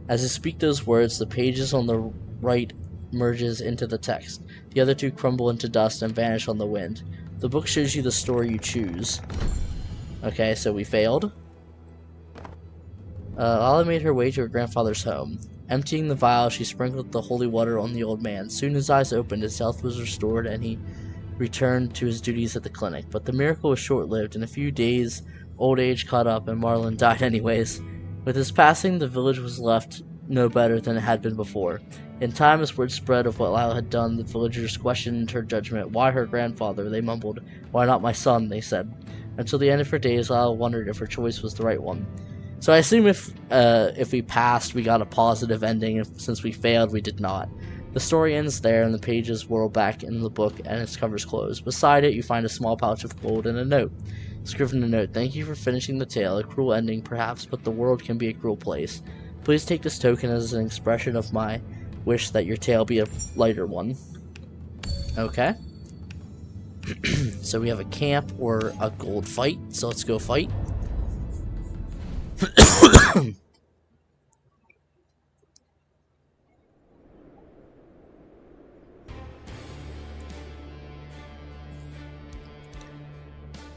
As you speak those words, the pages on the right merges into the text. The other 2 crumble into dust and vanish on the wind. The book shows you the story you choose. Okay, so we failed. Lila made her way to her grandfather's home. Emptying the vial, she sprinkled the holy water on the old man. Soon his eyes opened, his health was restored, and he returned to his duties at the clinic. But the miracle was short-lived. In a few days, old age caught up, and Marlin died anyways. With his passing, the village was left no better than it had been before. In time, as word spread of what Lila had done, the villagers questioned her judgment. Why her grandfather? They mumbled. Why not my son? They said. Until the end of her days, Lila wondered if her choice was the right one. So I assume if we passed, we got a positive ending. Since we failed, we did not. The story ends there, and the pages whirl back in the book, and its cover's closed. Beside it, you find a small pouch of gold and a note. Scriven a note. Thank you for finishing the tale. A cruel ending, perhaps, but the world can be a cruel place. Please take this token as an expression of my wish that your tale be a lighter one. Okay. So we have a camp or a gold fight, so let's go fight.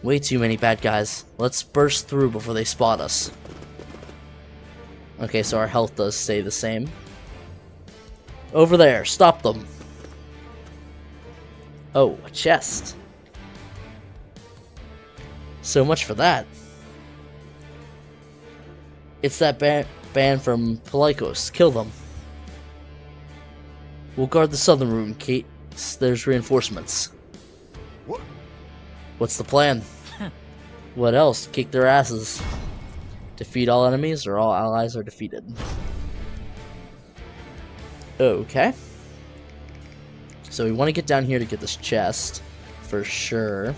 Way too many bad guys. Let's burst through before they spot us. Okay, so our health does stay the same. Over there, stop them. Oh, a chest. So much for that. It's that band from Palikos. Kill them. We'll guard the southern room in case there's reinforcements. What? What's the plan? What else? Kick their asses. Defeat all enemies or all allies are defeated. Okay. So we want to get down here to get this chest. For sure.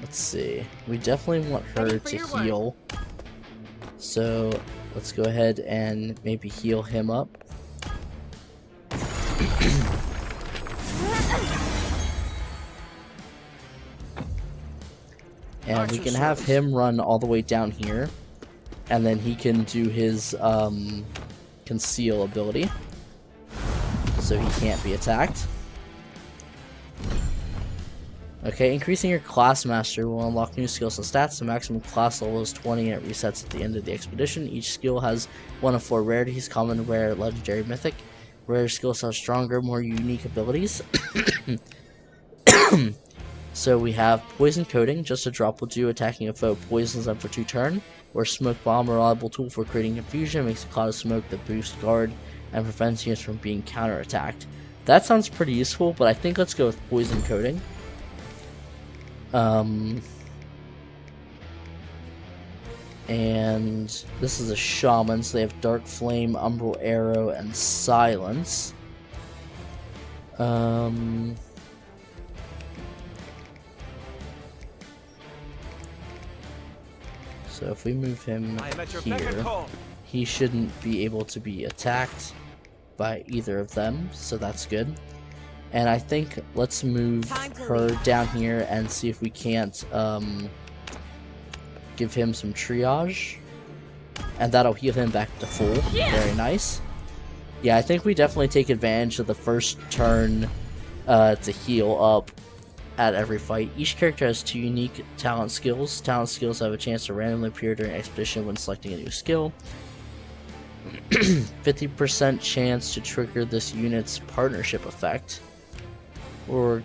Let's see. We definitely want her to heal. So let's go ahead and maybe heal him up. And we can have him run all the way down here. And then he can do his conceal ability. So he can't be attacked. Okay, increasing your class master will unlock new skills and stats. The maximum class level is 20 and it resets at the end of the expedition. Each skill has one of 4 rarities: common, rare, legendary, mythic. Rare skills have stronger, more unique abilities. So we have poison coating, just a drop will do. Attacking a foe poisons them for 2 turns. Or smoke bomb, a reliable tool for creating confusion, makes a cloud of smoke that boosts guard and prevents units from being counterattacked. That sounds pretty useful, but I think let's go with poison coating. And this is a shaman, so they have Dark Flame, Umbral Arrow, and Silence. So if we move him here, he shouldn't be able to be attacked by either of them, so that's good. And I think let's move her down here and see if we can't give him some triage. And that'll heal him back to full. Very nice. Yeah, I think we definitely take advantage of the first turn to heal up at every fight. Each character has 2 unique talent skills. Talent skills have a chance to randomly appear during expedition when selecting a new skill. 50% chance to trigger this unit's partnership effect. Or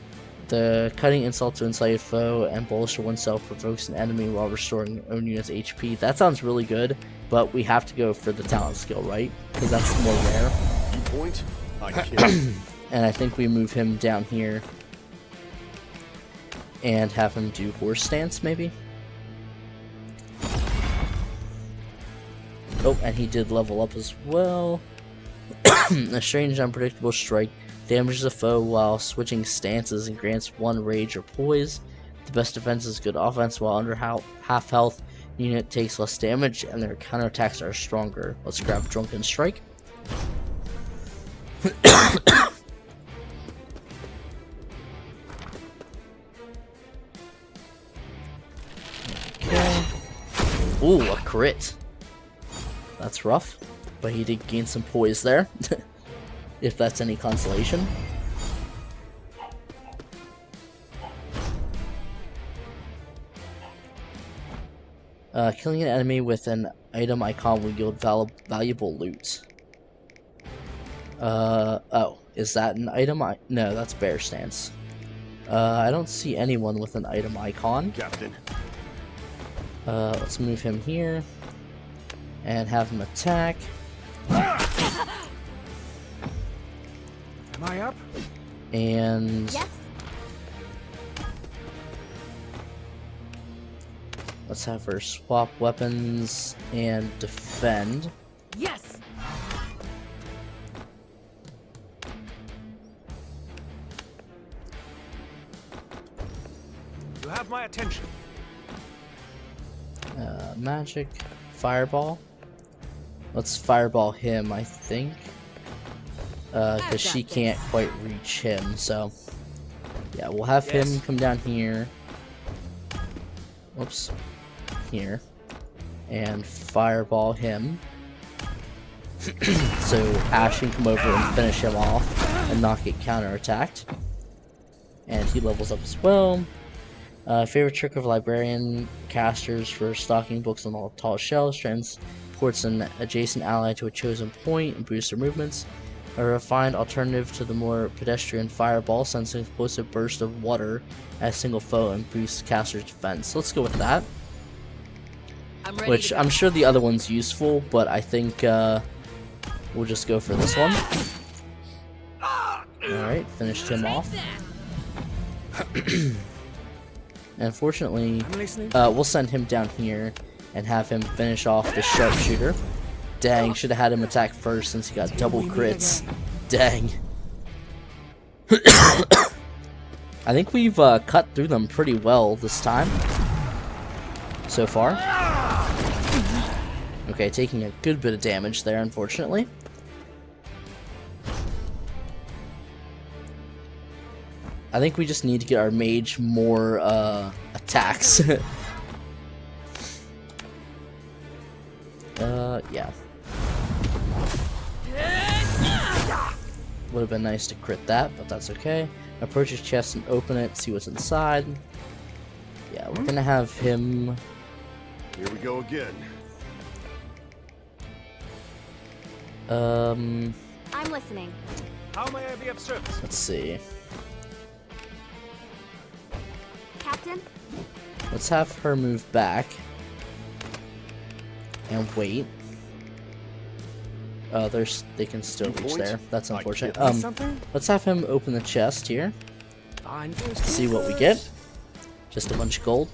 the cutting insult to enslaved foe and bolster oneself provokes an enemy while restoring own unit's HP. That sounds really good, but we have to go for the talent skill, right? Because that's more rare. Point, I kill. And I think we move him down here and have him do horse stance, maybe? Oh, and he did level up as well. A strange, unpredictable strike damages a foe while switching stances and grants 1 rage or poise. The best defense is good offense, while under half health, unit takes less damage and their counterattacks are stronger. Let's grab Drunken Strike. Okay. Ooh, a crit. That's rough, but he did gain some poise there. If that's any consolation. Killing an enemy with an item icon will yield valuable loot. Oh, is that an item? No, that's bear stance. I don't see anyone with an item icon. Captain. Let's move him here and have him attack. Am I up? And Yes. let's have her swap weapons and defend. Yes! You have my attention. Magic, fireball. Let's fireball him, I think. Because she can't quite reach him, so yeah, we'll have him come down here. Whoops. Here. And fireball him. So Ash can come over and finish him off and not get counterattacked. And he levels up as well. Favorite trick of librarian casters for stocking books on the tall shelves. Transports an adjacent ally to a chosen point and boosts their movements. A refined alternative to the more pedestrian fireball sends an explosive burst of water at a single foe and boosts caster's defense. Let's go with that. Which I'm sure the other one's useful, but I think we'll just go for this one. Alright, finished him off. Unfortunately, we'll send him down here and have him finish off the sharpshooter. Dang, should have had him attack first since he got double crits. Dang. I think we've cut through them pretty well this time. So far. Okay, taking a good bit of damage there, unfortunately. I think we just need to get our mage more attacks. Yeah. Would have been nice to crit that, but that's okay. Approach his chest and open it, see what's inside. Yeah, we're gonna have him... Here we go again. I'm listening. How may I be of service? Let's see. Captain? Let's have her move back. And wait. They can still reach there. That's unfortunate. Let's have him open the chest here. See what we get. Just a bunch of gold.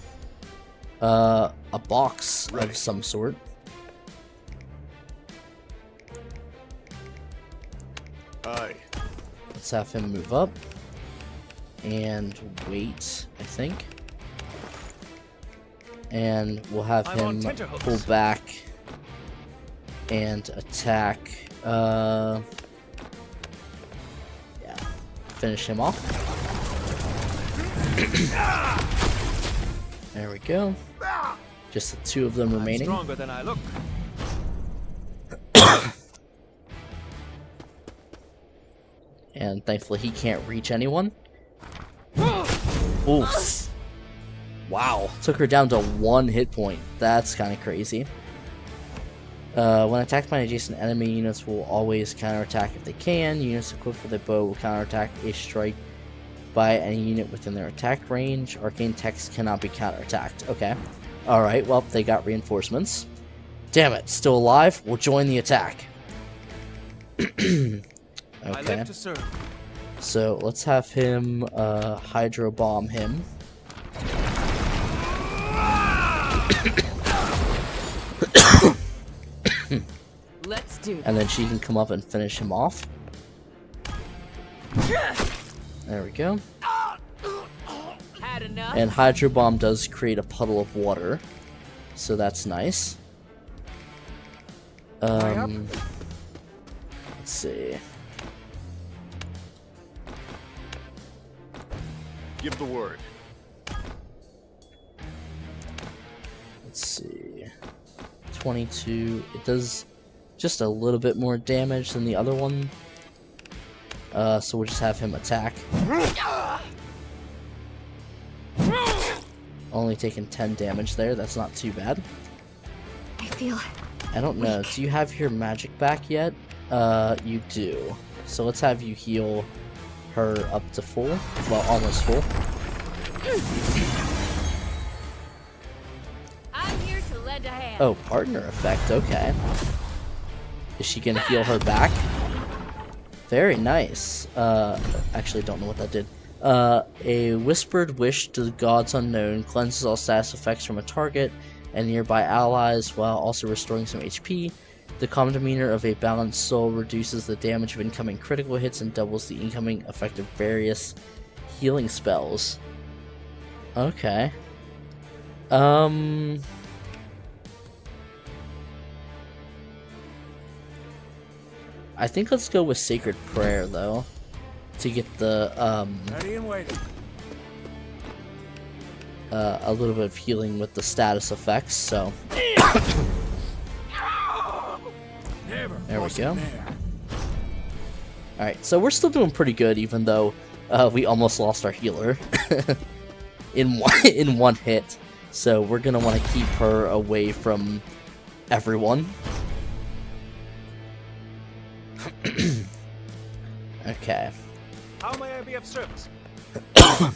a box of some sort. Aye. Let's have him move up and wait, I think. And we'll have him pull back and attack. Yeah, finish him off. There we go. Just the two of them remaining. Stronger than I look. And thankfully he can't reach anyone. Oof. Wow. Took her down to 1 hit point. That's kind of crazy. When attacked by an adjacent enemy, units will always counterattack if they can. Units equipped with a bow will counterattack a strike by any unit within their attack range. Arcane text cannot be counterattacked. Okay. Alright, well, they got reinforcements. Damn it, still alive? We'll join the attack. Okay. I live to serve. So let's have him hydro bomb him. Let's do that. And then she can come up and finish him off. There we go. Had enough? And hydro bomb does create a puddle of water, so that's nice. Let's see. Give the word. Let's see. 22. It does just a little bit more damage than the other one. So we'll just have him attack. Only taking 10 damage there. That's not too bad. I feel... I don't know. Do you have your magic back yet? You do. So let's have you heal her up to full. Well, almost full. I'm here to lend a hand. Oh, partner effect. Okay. Is she gonna heal her back? Very nice. Actually, don't know what that did. A whispered wish to the gods unknown cleanses all status effects from a target and nearby allies while also restoring some HP. The calm demeanor of a balanced soul reduces the damage of incoming critical hits and doubles the incoming effect of various healing spells. Okay. I think let's go with Sacred Prayer, though, to get the, Ready and waiting. a little bit of healing with the status effects, so. There we go. Alright, so we're still doing pretty good, even though we almost lost our healer in one hit. So we're gonna want to keep her away from everyone. Okay. How may I be of service? I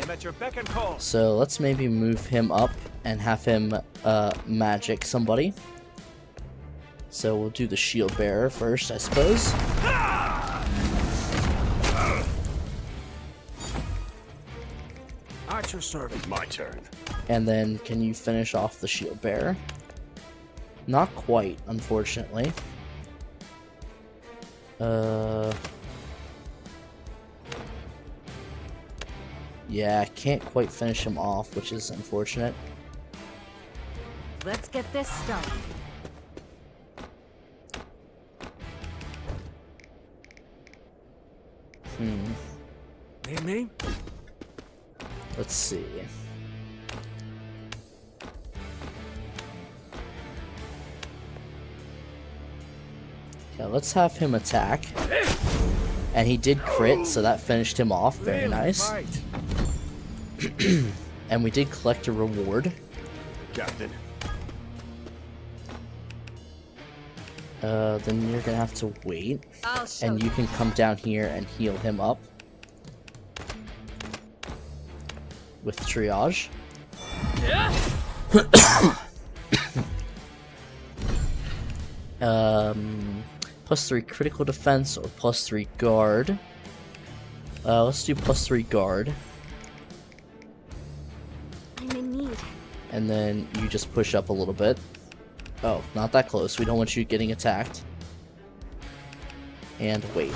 am at your beck and call. So let's maybe move him up and have him magic somebody. So we'll do the shield bearer first, I suppose. At your service. My turn. And then can you finish off the shield bearer? Not quite, unfortunately. Yeah, can't quite finish him off, which is unfortunate. Let's get this started. Need me? Let's see. Yeah, let's have him attack. And he did crit, so that finished him off. Very nice. And we did collect a reward. Captain. Then you're gonna have to wait. And you can come down here and heal him up. With triage. +3 critical defense or +3 guard. Let's do +3 guard. I may need. And then you just push up a little bit. Oh, not that close. We don't want you getting attacked. And wait.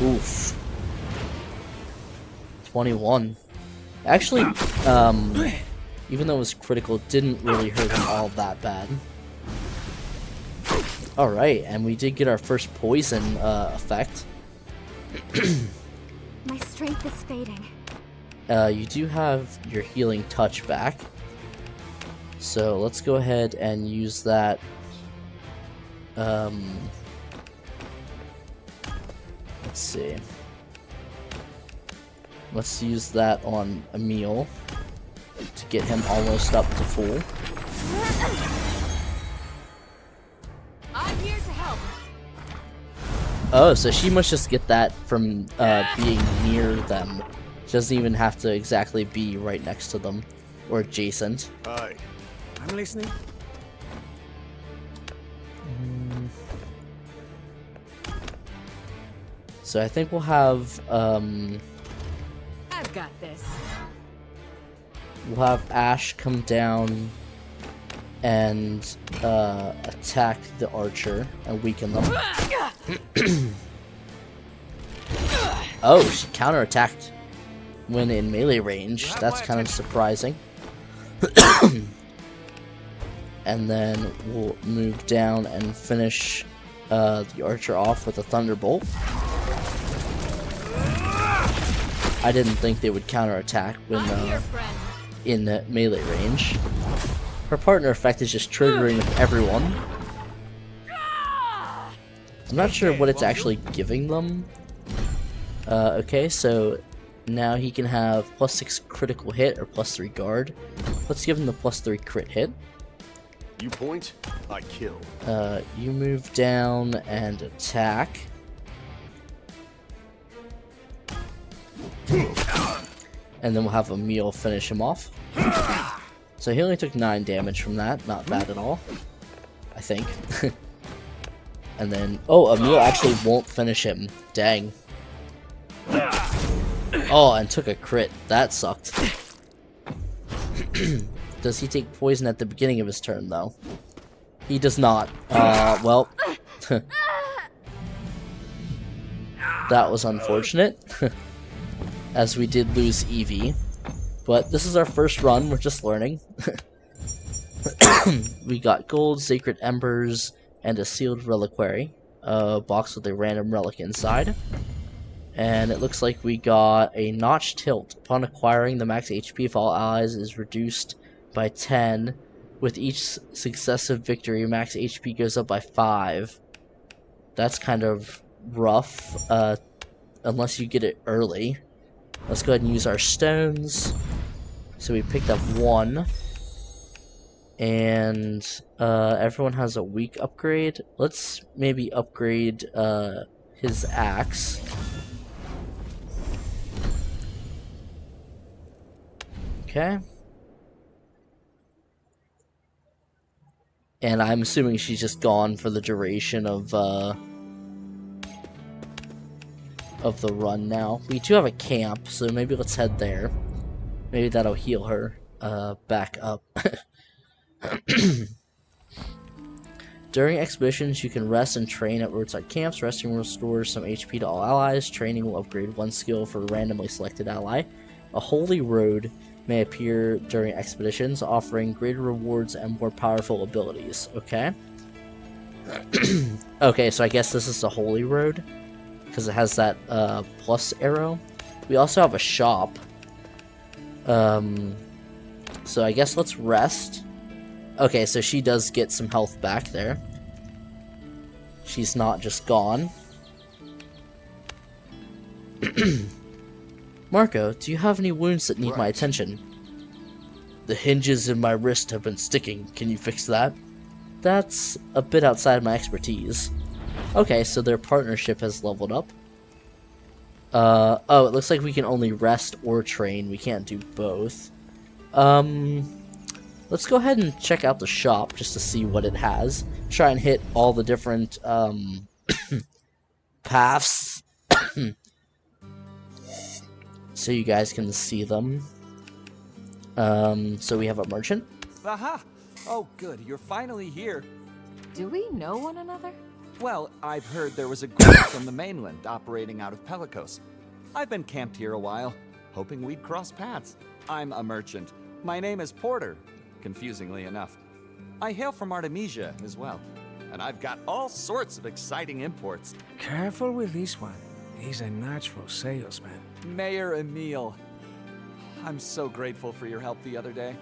Oof. 21. Actually, even though it was critical, it didn't really hurt him all that bad. Alright, and we did get our first poison effect. My strength is fading. You do have your healing touch back. So let's go ahead and use that. Let's see. Let's use that on Emil to get him almost up to full. I'm here to help. Oh, so she must just get that from being near them. She doesn't even have to exactly be right next to them or adjacent. Hi. I'm listening. So I think we'll have I've got this. we'll have Ash come down and attack the archer and weaken them. Oh, she counterattacked when in melee range. That's kind of surprising. And then we'll move down and finish the archer off with a thunderbolt. I didn't think they would counterattack when in melee range. Her partner effect is just triggering everyone. I'm not sure what it's actually giving them. Okay, so now he can have +6 critical hit or +3 guard. Let's give him the +3 crit hit. You point, I kill. You move down and attack. And then we'll have Emil finish him off. So he only took 9 damage from that. Not bad at all, I think. And then, oh, Emil actually won't finish him. Dang. Oh, and took a crit. That sucked. Does he take poison at the beginning of his turn, though? He does not. Well. That was unfortunate. As we did lose Evie. But this is our first run, we're just learning. We got gold, sacred embers, and a sealed reliquary. A box with a random relic inside. And it looks like we got a notch tilt. Upon acquiring, the max HP of all allies is reduced by 10. With each successive victory, max HP goes up by 5. That's kind of rough, unless you get it early. Let's go ahead and use our stones. So we picked up 1. And everyone has a weak upgrade. Let's maybe upgrade his axe. Okay. And I'm assuming she's just gone for the duration of the run now. We do have a camp, so maybe let's head there. Maybe that'll heal her back up. During expeditions, you can rest and train at roadside camps. Resting restores some HP to all allies. Training will upgrade 1 skill for a randomly selected ally. A holy road may appear during expeditions, offering greater rewards and more powerful abilities. Okay. Okay, so I guess this is the holy road, because it has that plus arrow. We also have a shop. So I guess let's rest. Okay, so she does get some health back there. She's not just gone. Marco, do you have any wounds that need my attention? The hinges in my wrist have been sticking. Can you fix that? That's a bit outside my expertise. Okay, so their partnership has leveled up. Oh, it looks like we can only rest or train. We can't do both. Let's let's go ahead and check out the shop just to see what it has. Try and hit all the different paths so you guys can see them. So we have a merchant. Aha! Oh, good. You're finally here. Do we know one another? Well, I've heard there was a group from the mainland operating out of Pelicos. I've been camped here a while, hoping we'd cross paths. I'm a merchant. My name is Porter, confusingly enough. I hail from Artemisia as well, and I've got all sorts of exciting imports. Careful with this one. He's a natural salesman. Mayor Emile, I'm so grateful for your help the other day.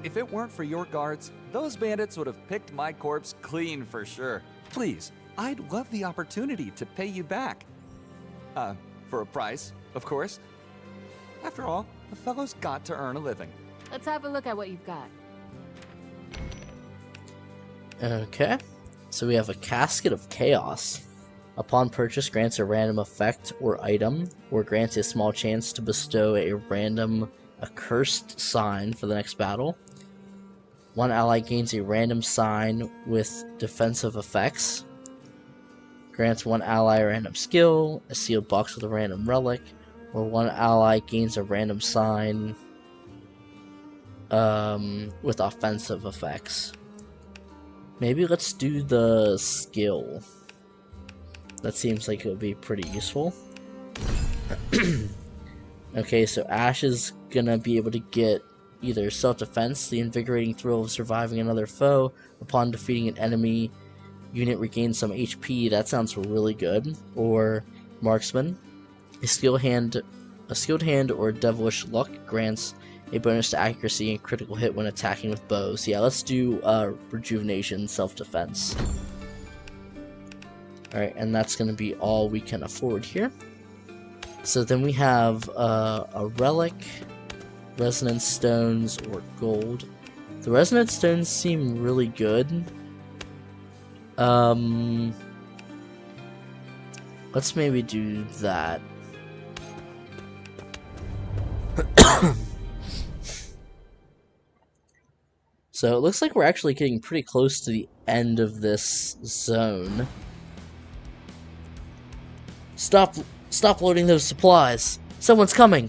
If it weren't for your guards, those bandits would have picked my corpse clean for sure. Please, I'd love the opportunity to pay you back. For a price, of course. After all, a fellow's got to earn a living. Let's have a look at what you've got. Okay, so we have a Casket of Chaos. Upon purchase, grants a random effect or item, or grants a small chance to bestow a random accursed sign for the next battle. One ally gains a random sign with defensive effects. Grants one ally a random skill, a sealed box with a random relic, or one ally gains a random sign with offensive effects. Maybe let's do the skill. That seems like it would be pretty useful. Okay, so Ash is gonna be able to get either self-defense, the invigorating thrill of surviving another foe. Upon defeating an enemy, unit regains some HP. That sounds really good. Or marksman. A skilled hand or devilish luck grants a bonus to accuracy and critical hit when attacking with bows. Yeah, let's do rejuvenation, self-defense. Alright, and that's going to be all we can afford here. So then we have a relic, resonance stones, or gold. The resonance stones seem really good. Let's maybe do that. So it looks like we're actually getting pretty close to the end of this zone. Stop loading those supplies. Someone's coming.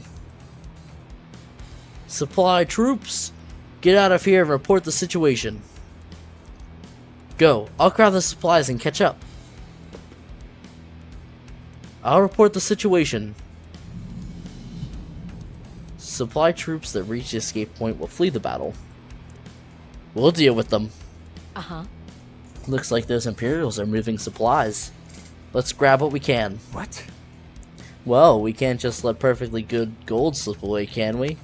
Supply troops, get out of here and report the situation. Go. I'll grab the supplies and catch up. I'll report the situation. Supply troops that reach the escape point will flee the battle. We'll deal with them. Uh-huh. Looks like those Imperials are moving supplies. Let's grab what we can. What? Well, we can't just let perfectly good gold slip away, can we?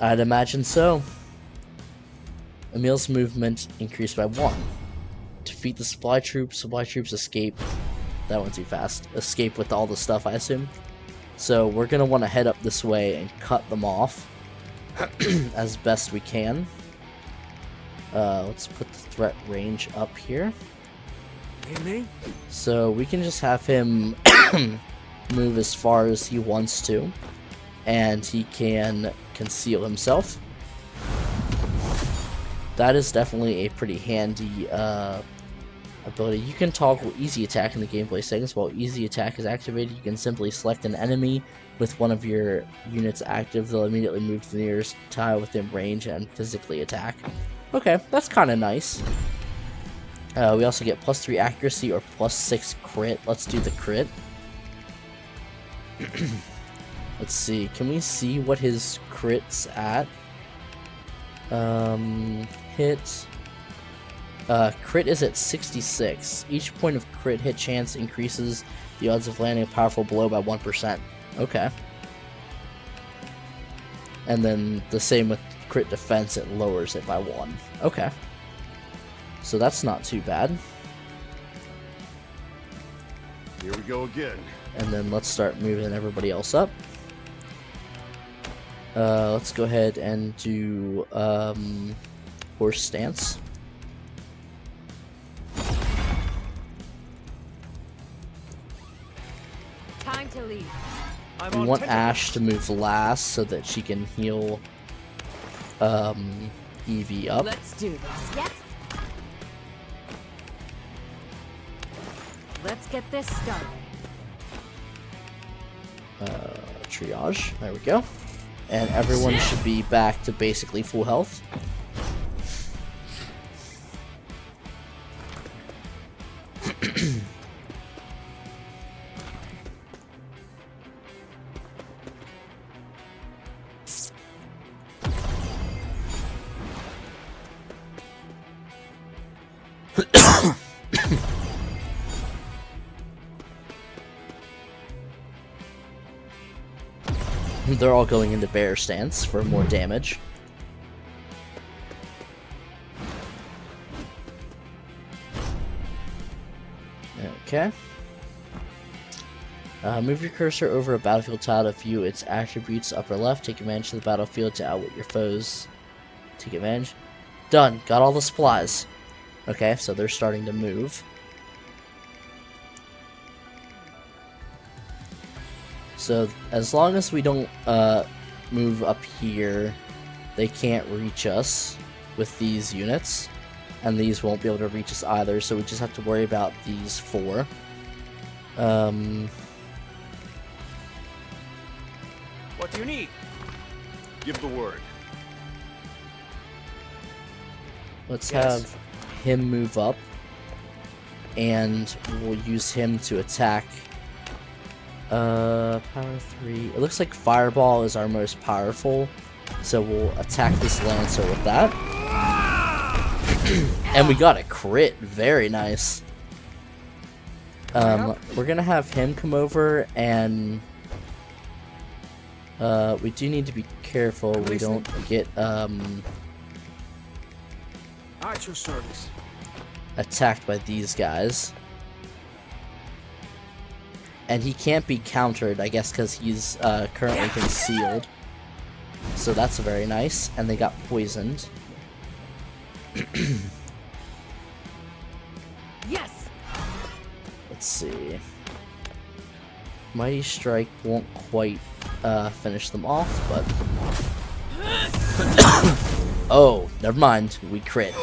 I'd imagine so. Emile's movement increased by 1. Defeat the supply troops. Supply troops escape. That went too fast. Escape with all the stuff, I assume. So we're going to want to head up this way and cut them off as best we can. Let's put the threat range up here. So we can just have him move as far as he wants to, and he can conceal himself. That is definitely a pretty handy ability. You can toggle easy attack in the gameplay settings. While easy attack is activated, you can simply select an enemy with one of your units active. They'll immediately move to the nearest tile within range and physically attack. Okay, that's kind of nice. We also get +3 accuracy or +6 crit. Let's do the crit. Let's see. Can we see what his crit's at? Hit. Crit is at 66. Each point of crit hit chance increases the odds of landing a powerful blow by 1%. Okay. And then the same with crit defense, it lowers it by 1. Okay. So that's not too bad. Here we go again. And then let's start moving everybody else up. Let's go ahead and do horse stance. Time to leave. We want Ash to move last so that she can heal EV up. Let's do this. Yes? Let's get this started. Triage. There we go. And everyone should be back to basically full health. They're all going into bear stance for more damage. Okay. Move your cursor over a battlefield tile to view its attributes upper left. Take advantage of the battlefield to outwit your foes. Take advantage. Done. Got all the supplies. Okay, so they're starting to move. So as long as we don't move up here, they can't reach us with these units. And these won't be able to reach us either, so we just have to worry about these four. What do you need? Give the word. Let's have him move up, and we'll use him to attack. Power 3. It looks like Fireball is our most powerful, so we'll attack this Lancer with that. And we got a crit. Very nice. We're gonna have him come over, and we do need to be careful we don't get At your service. attacked by these guys. And he can't be countered, I guess, because he's currently concealed. So that's very nice. And they got poisoned. Yes. Let's see. Mighty Strike won't quite finish them off, but... Oh, never mind. We crit.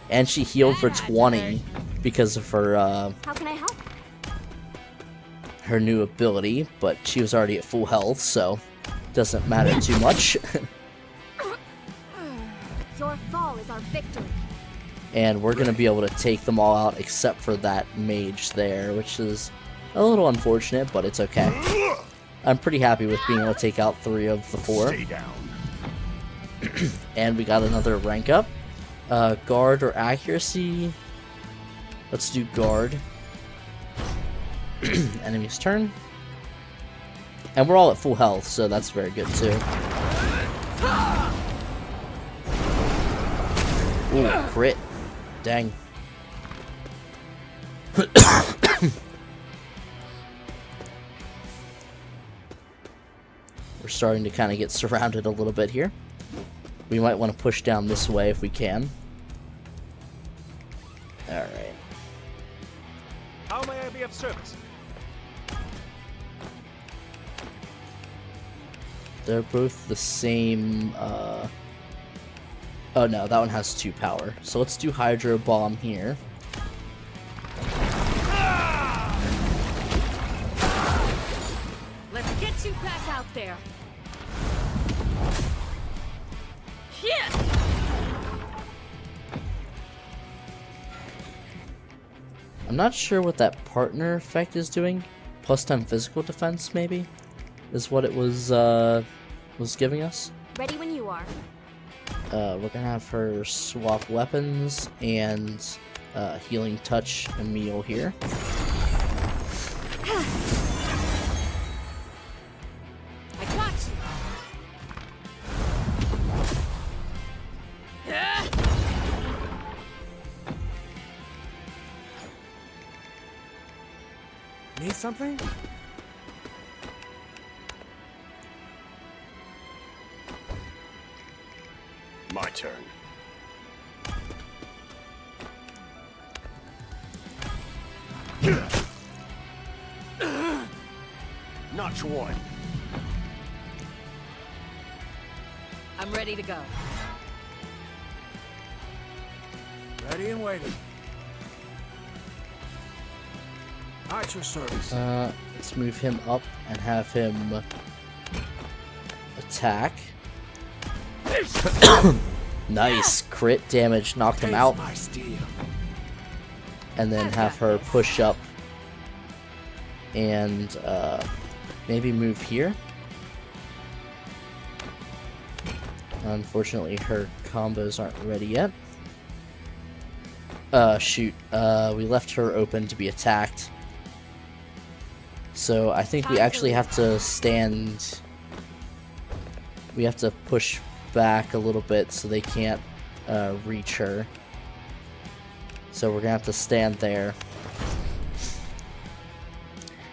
And she healed for 20 because of her How can I help? her new ability, but she was already at full health, so doesn't matter too much. Your fall is our victory. And we're gonna be able to take them all out except for that mage there, which is a little unfortunate, but it's okay. I'm pretty happy with being able to take out 3 of the 4. Stay down. And we got another rank up. Guard or accuracy. Let's do guard. Enemy's turn. And we're all at full health, so that's very good too. Ooh, crit. Dang. We're starting to kind of get surrounded a little bit here. We might want to push down this way if we can. Alright. How may I be of service? They're both the same, Oh no, that one has 2 power. So let's do Hydro Bomb here. Let's get you back out there. Yeah. I'm not sure what that partner effect is doing. Plus 10 physical defense, maybe? Is what it was giving us. Ready when you are. We're gonna have her swap weapons and healing touch Emil here. I got you. Need something? My turn. Notch 1. I I'm ready to go. Ready and waiting. At your service. Let's move him up and have him attack. Nice crit damage, knocked him out. And then have her push up and maybe move here. Unfortunately, her combos aren't ready yet. Shoot. We left her open to be attacked. So I think we actually have to stand... We have to push back a little bit so they can't reach her. So we're gonna have to stand there.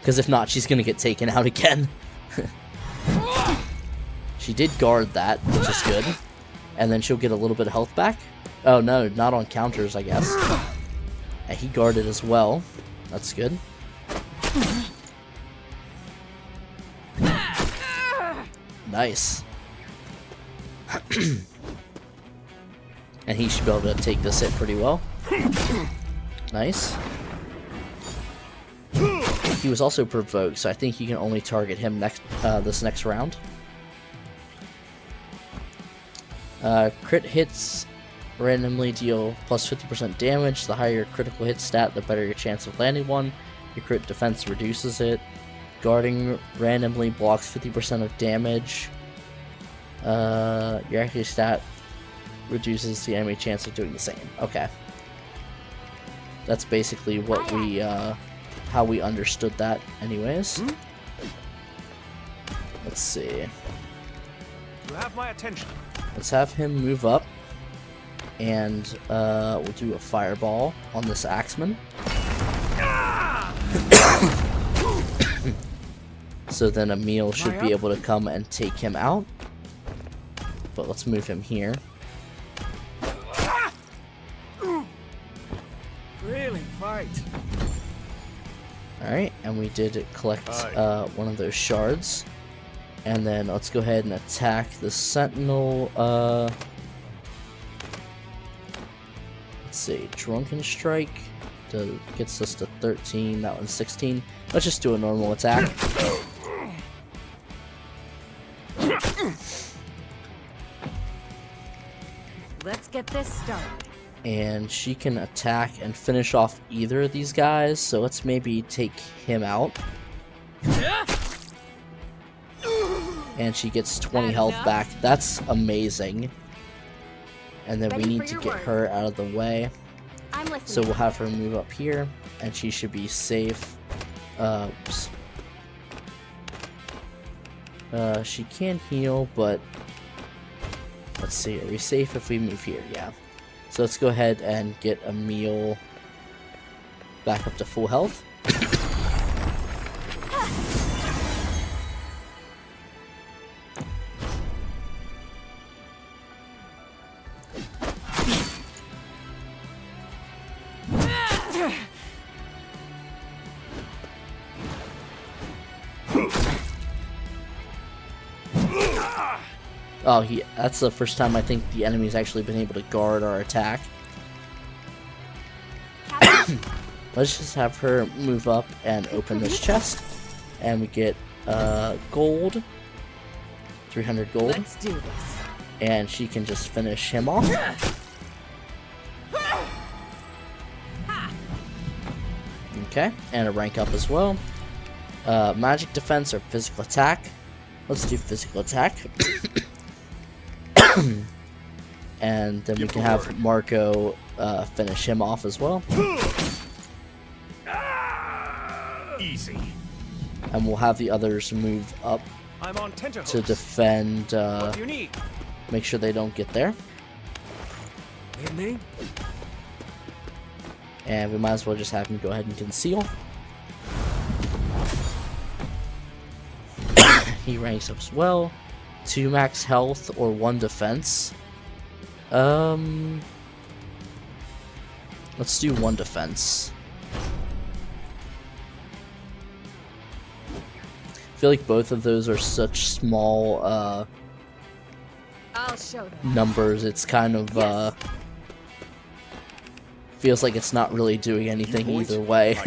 Because if not, she's gonna get taken out again. She did guard that, which is good. And then she'll get a little bit of health back. Oh no, not on counters, I guess. And he guarded as well. That's good. Nice. And he should be able to take this hit pretty well. Nice. He was also provoked, so I think you can only target him this next round. Crit hits randomly deal plus 50% damage. The higher your critical hit stat, the better your chance of landing one. Your crit defense reduces it. Guarding randomly blocks 50% of damage. Your accuracy stat reduces the enemy chance of doing the same. Okay. That's basically what we, how we understood that anyways. Let's see. You have my attention. Let's have him move up. And, we'll do a fireball on this axeman. So then Emil should be able to come and take him out. But let's move him here. Really fight. Alright, and we did collect one of those shards. And then let's go ahead and attack the sentinel. Let's see, Drunken Strike gets us to 13, that one's 16. Let's just do a normal attack. Let's get this started. And she can attack and finish off either of these guys, so let's maybe take him out. And she gets 20 health back. That's amazing. And then we need to get her out of the way. So we'll have her move up here, and she should be safe. Oops. She can heal, but let's see, are we safe if we move here? Yeah. So let's go ahead and get Emil back up to full health. Oh, that's the first time I think the enemy's actually been able to guard our attack. Let's just have her move up and open this chest. And we get gold. 300 gold. Let's do this. And she can just finish him off. Okay, and a rank up as well. Magic defense or physical attack. Let's do physical attack. And then we can have Marco finish him off as well. Easy. And we'll have the others move up I'm on tenterhooks. to defend, What do you need? make sure they don't get there. Hit me? And we might as well just have him go ahead and conceal. He ranks up as well. 2 max health or 1 defense. Let's do 1 defense. I feel like both of those are such small I'll show them. numbers, it's kind of feels like it's not really doing anything either way.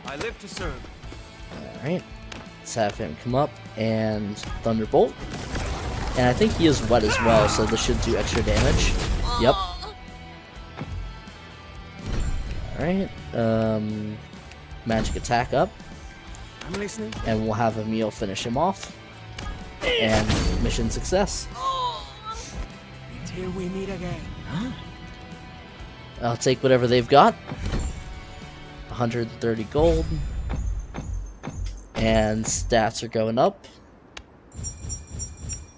I live to serve. Alright, let's have him come up and Thunderbolt. And I think he is wet as well, so this should do extra damage. Yep. Alright, magic attack up. I'm listening. And we'll have Emil finish him off. And mission success. Until we meet again. Huh? I'll take whatever they've got. 130 gold. And stats are going up.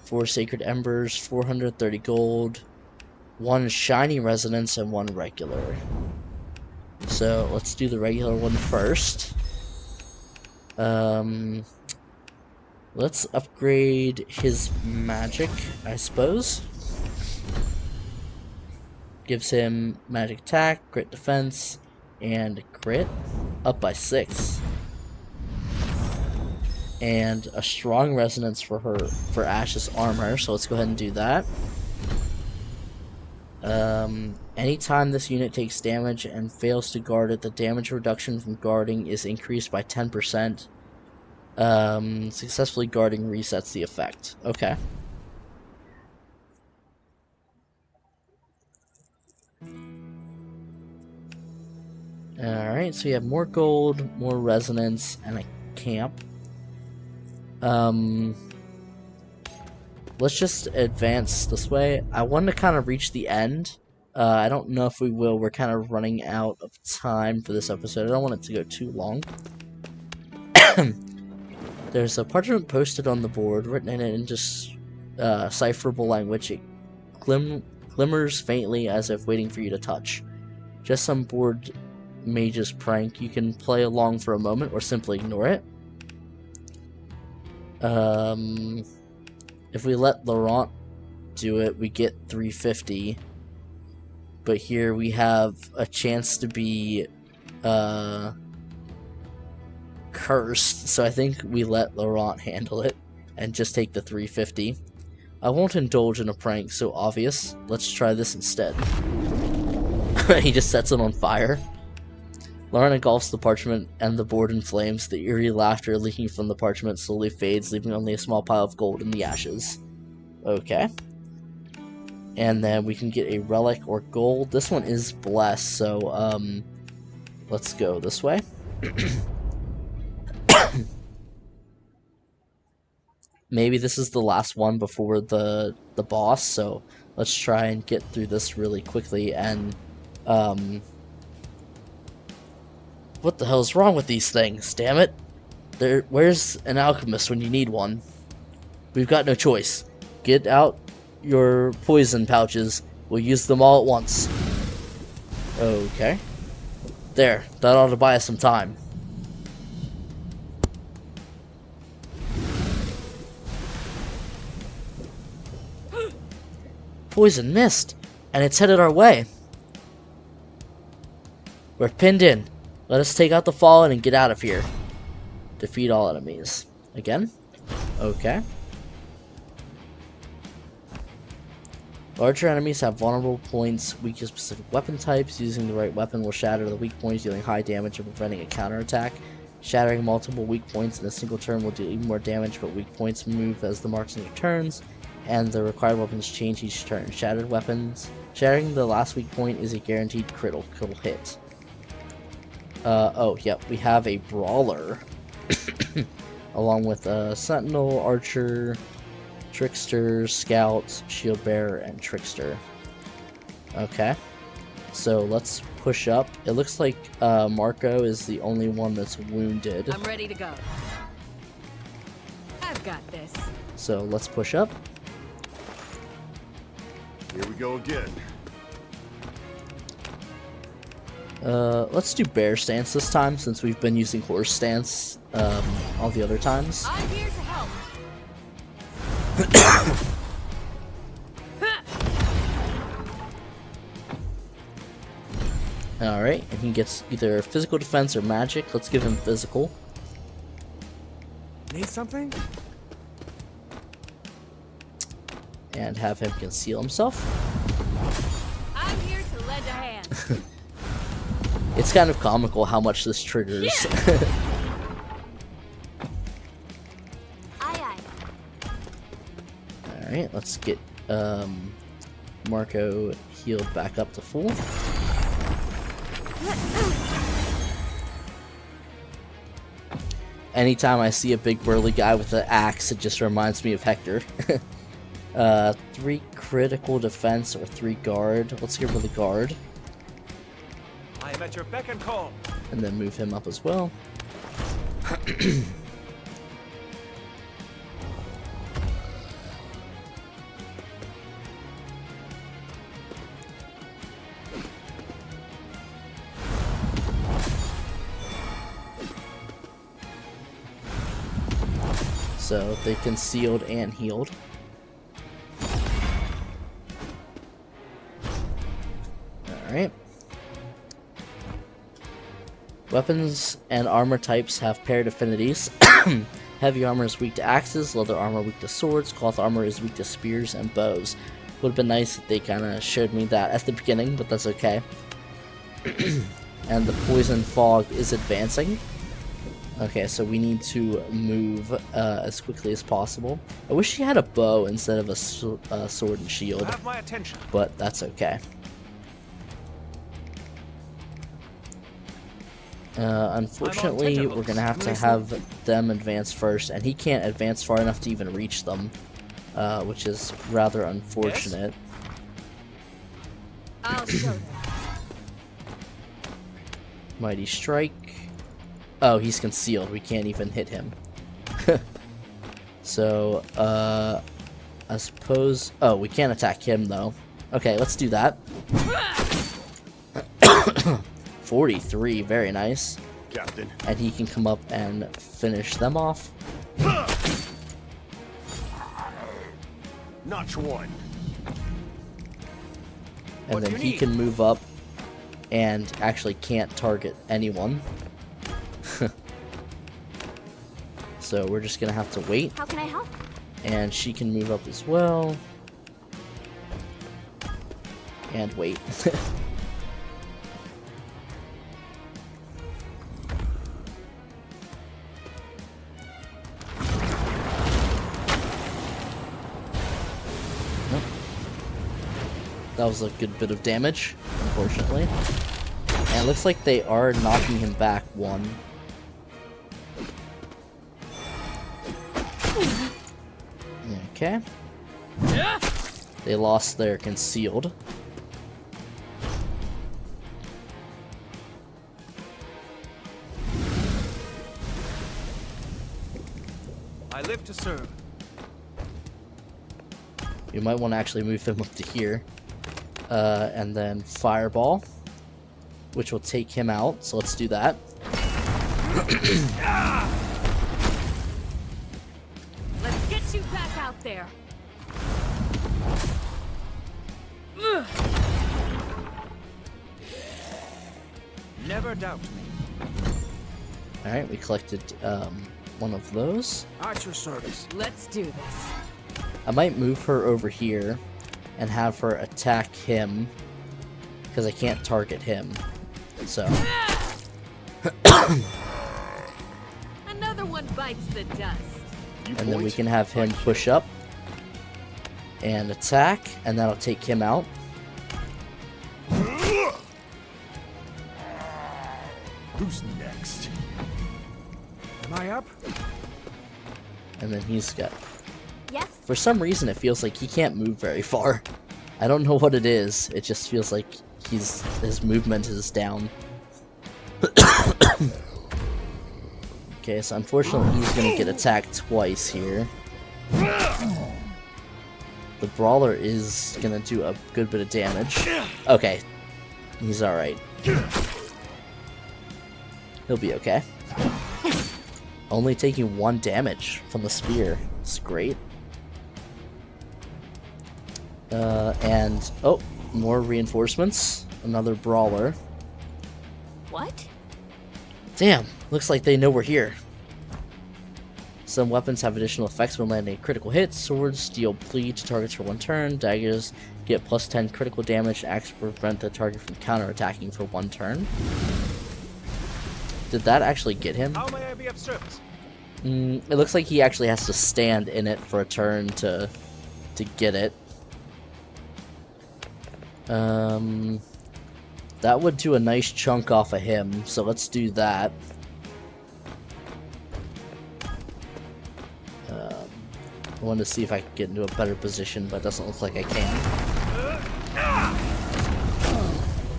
4 Sacred Embers, 430 gold, 1 Shiny Resonance, and 1 regular. So let's do the regular one first. Let's upgrade his magic, I suppose. Gives him magic attack, crit defense, and crit, up by 6. And a strong resonance for Ash's armor, so let's go ahead and do that. Anytime this unit takes damage and fails to guard it, the damage reduction from guarding is increased by 10%. Successfully guarding resets the effect. Okay. Alright, so we have more gold, more resonance, and a camp. Let's just advance this way. I want to kind of reach the end. I don't know if we will. We're kind of running out of time for this episode. I don't want it to go too long. There's a parchment posted on the board, written in just cipherable language. It glimmers faintly as if waiting for you to touch. Just some bored mage's prank. You can play along for a moment or simply ignore it. If we let Laurent do it, we get 350. But here we have a chance to be cursed, so I think we let Laurent handle it and just take the 350. I won't indulge in a prank so obvious. Let's try this instead. He just sets it on fire. Laurent engulfs the parchment and the board in flames. The eerie laughter leaking from the parchment slowly fades, leaving only a small pile of gold in the ashes. Okay. And then we can get a relic or gold. This one is blessed, so let's go this way. Maybe this is the last one before the boss, so let's try and get through this really quickly. And what the hell's wrong with these things? Damn it! Where's an alchemist when you need one? We've got no choice. Get out your poison pouches. We'll use them all at once. Okay. There. That ought to buy us some time. Poison mist, and it's headed our way. We're pinned in. Let us take out the fallen and get out of here. Defeat all enemies. Again? Okay. Larger enemies have vulnerable points, weak to specific weapon types. Using the right weapon will shatter the weak points, dealing high damage and preventing a counterattack. Shattering multiple weak points in a single turn will do even more damage, but weak points move as the marks in your turns, and the required weapons change each turn. Shattered weapons. Shattering the last weak point is a guaranteed critical hit. Oh, yep, we have a brawler. Along with a sentinel, archer, trickster, scout, shield bearer, and trickster. Okay. So let's push up. It looks like Marco is the only one that's wounded. I'm ready to go. I've got this. So let's push up. Here we go again. Let's do bear stance this time, since we've been using horse stance all the other times. I'm here to help. Alright, and he gets either physical defense or magic. Let's give him physical. Need something? and have him conceal himself. I'm here to lend a hand. It's kind of comical how much this triggers. Aye, aye. Alright, let's get Marco healed back up to full. Anytime I see a big burly guy with an axe, it just reminds me of Hector. 3 critical defense or 3 guard. Let's get rid of the guard. I am at your beck and call. And then move him up as well. So they concealed and healed. Alright. Weapons and armor types have paired affinities. Heavy armor is weak to axes, leather armor weak to swords, cloth armor is weak to spears and bows. Would have been nice if they kind of showed me that at the beginning, but that's okay. And the poison fog is advancing. Okay, so we need to move as quickly as possible. I wish he had a bow instead of a sword and shield, Have my attention. but that's okay. Unfortunately, we're gonna have to have them advance first, and he can't advance far enough to even reach them, which is rather unfortunate. I'll show them. Mighty Strike. Oh, he's concealed. We can't even hit him. So, I suppose... Oh, we can't attack him, though. Okay, let's do that. 43, very nice. Captain. And he can come up and finish them off. Notch 1. And then he can move up and actually can't target anyone. So we're just gonna have to wait. How can I help? And she can move up as well. And wait. Nope. That was a good bit of damage, unfortunately. And it looks like they are knocking him back 1. Okay. They lost their concealed. I live to serve. We might want to actually move him up to here. And then Fireball, which will take him out. So let's do that. Let's get you back out there. Never doubt me. Alright, we collected one of those. At your service. Let's do this. I might move her over here and have her attack him, because I can't target him. So. Another one bites the dust. And then we can have him push up and attack, and that'll take him out. Who's next? Am I up? And then he's got... Yes? For some reason, it feels like he can't move very far. I don't know what it is. It just feels like his movement is down. Okay, so unfortunately he's gonna get attacked twice here. The Brawler is gonna do a good bit of damage. Okay, he's alright. He'll be okay. Only taking 1 damage from the spear. It's great. And, oh, more reinforcements. Another Brawler. What? Damn, looks like they know we're here. Some weapons have additional effects when landing a critical hit. Swords deal bleed to targets for 1 turn. Daggers get plus 10 critical damage. Axes prevent the target from counterattacking for 1 turn. Did that actually get him? How may I be of service? It looks like he actually has to stand in it for a turn to get it. That would do a nice chunk off of him, so let's do that. I wanted to see if I could get into a better position, but it doesn't look like I can.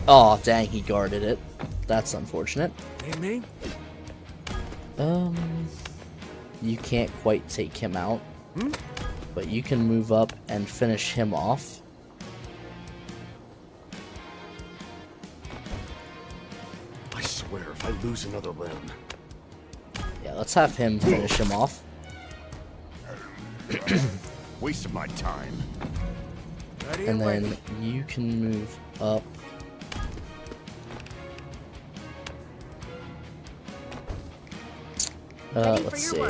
Oh, dang, he guarded it. That's unfortunate. Hey, me? You can't quite take him out, but you can move up and finish him off. I swear, if I lose another limb... Yeah, let's have him finish him off. Waste of my time. And then you can move up. Let's see.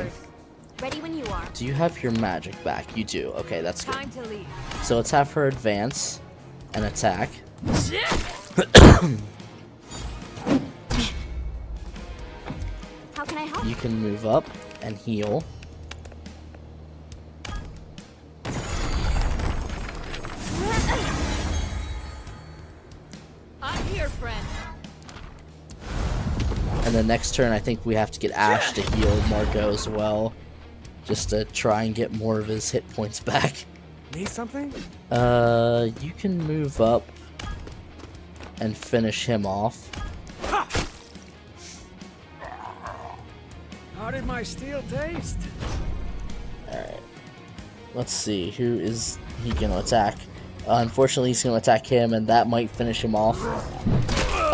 Ready when you are. Do you have your magic back? You do. Okay, that's good. Time to leave. So let's have her advance and attack. How can I help? You can move up and heal. I'm here, friend. And then next turn, I think we have to get Ash to heal Margot as well, just to try and get more of his hit points back. Need something? You can move up and finish him off. How did my steel taste? Alright. Let's see, who is he gonna attack? Unfortunately, he's gonna attack him, and that might finish him off.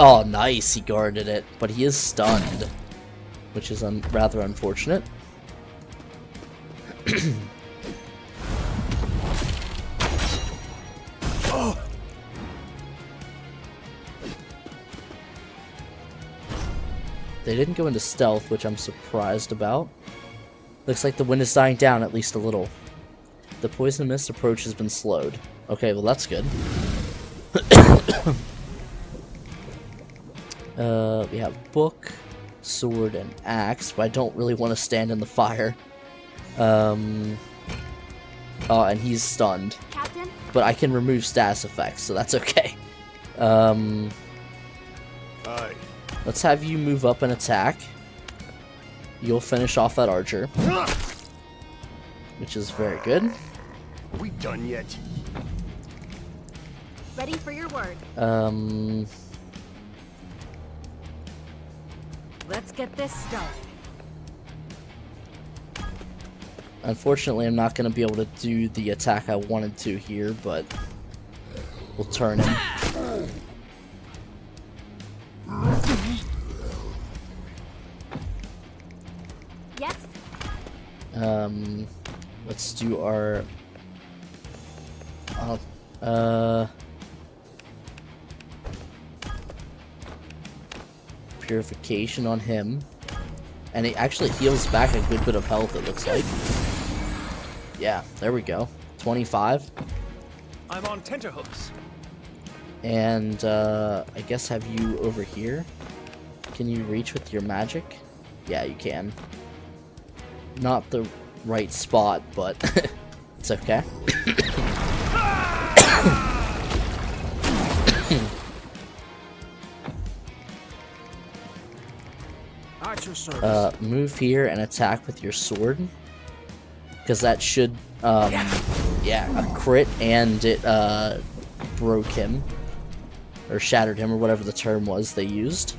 Oh, nice, he guarded it, but he is stunned, which is rather unfortunate. They didn't go into stealth, which I'm surprised about. Looks like the wind is dying down at least a little. The poison mist approach has been slowed. Okay, well that's good. We have book, sword, and axe, but I don't really want to stand in the fire. Oh, and he's stunned. Captain? But I can remove status effects, so that's okay. Aye. Let's have you move up and attack. You'll finish off that archer, which is very good. Are we done yet? Ready for your word. Let's get this started. Unfortunately, I'm not going to be able to do the attack I wanted to here, but we'll turn him. Yes. Let's do our purification on him, and it actually heals back a good bit of health, it looks like. Yeah, there we go. 25. I'm on tenterhooks. And I guess have you over here. Can you reach with your magic? Yeah, you can. Not the right spot, but it's okay. At your service. Move here and attack with your sword, because that should yeah, a crit, and it broke him or shattered him, or whatever the term was they used.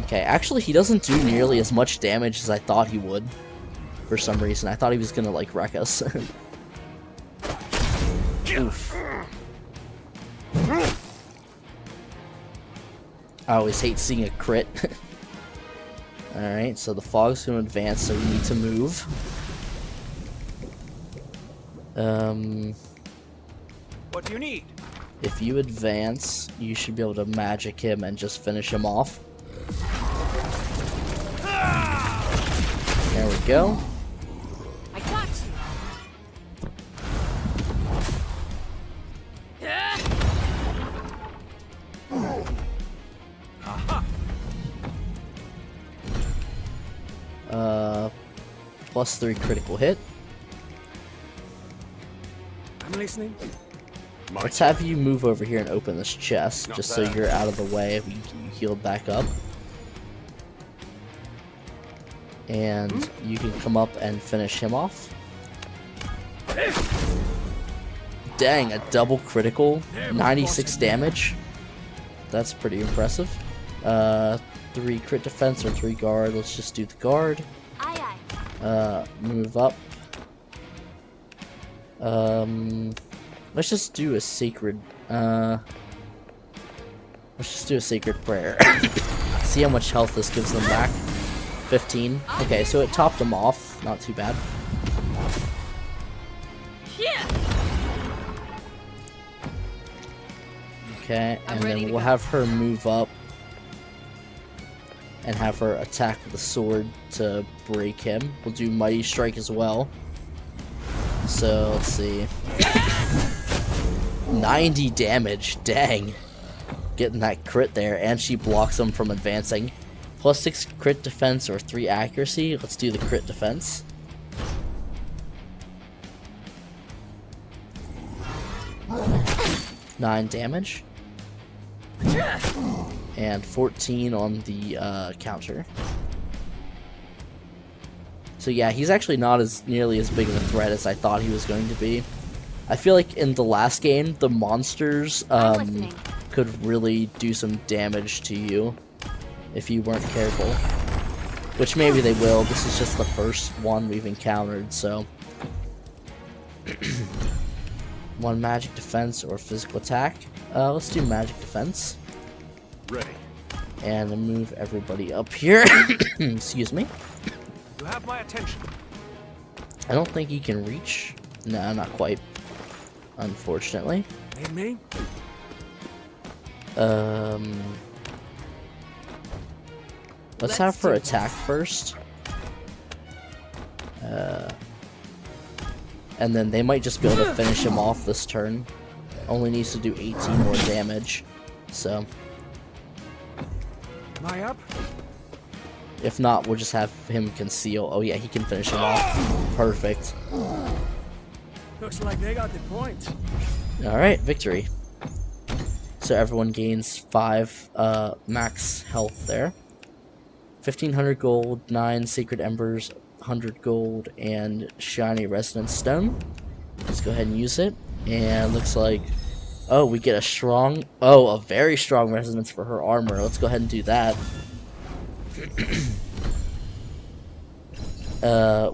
Okay, actually he doesn't do nearly as much damage as I thought he would for some reason. I thought he was gonna like wreck us. Oof. I always hate seeing a crit. Alright, so the fog's gonna advance, so we need to move. What do you need? If you advance, you should be able to magic him and just finish him off. There we go. I got you. +3 critical hit. I'm listening. Let's have you move over here and open this chest, just so you're out of the way if you healed back up. And you can come up and finish him off. Dang, a double critical, 96 damage. That's pretty impressive. 3 crit defense or 3 guard. Let's just do the guard. Aye, aye. Move up. Let's just do a sacred. Let's just do a sacred prayer. See how much health this gives them back. 15. Okay, so it topped them off. Not too bad. Okay, and then we'll have her move up and have her attack with the sword to break him. We'll do Mighty Strike as well. So, let's see. 90 damage, dang. Getting that crit there, and she blocks him from advancing. +6 crit defense or 3 accuracy. Let's do the crit defense. Nine damage. And 14 on the counter. So yeah, he's actually not as nearly as big of a threat as I thought he was going to be. I feel like in the last game, the monsters could really do some damage to you if you weren't careful. Which maybe they will. This is just the first one we've encountered, so... 1 magic defense or physical attack. Let's do magic defense. Ready. And move everybody up here. Excuse me. You have my attention. I don't think he can reach. No, not quite. Unfortunately. Need me? Let's have her attack first. And then they might just be able to finish him off this turn. Only needs to do 18 more damage. So. Am I up? If not, we'll just have him conceal. Oh yeah, he can finish him off. Perfect. Looks like they got the point. Alright, victory. So everyone gains 5 max health there. 1500 gold, 9 sacred embers, 100 gold, and shiny resonance stone. Let's go ahead and use it. And looks like, oh, we get a very strong resonance for her armor. Let's go ahead and do that.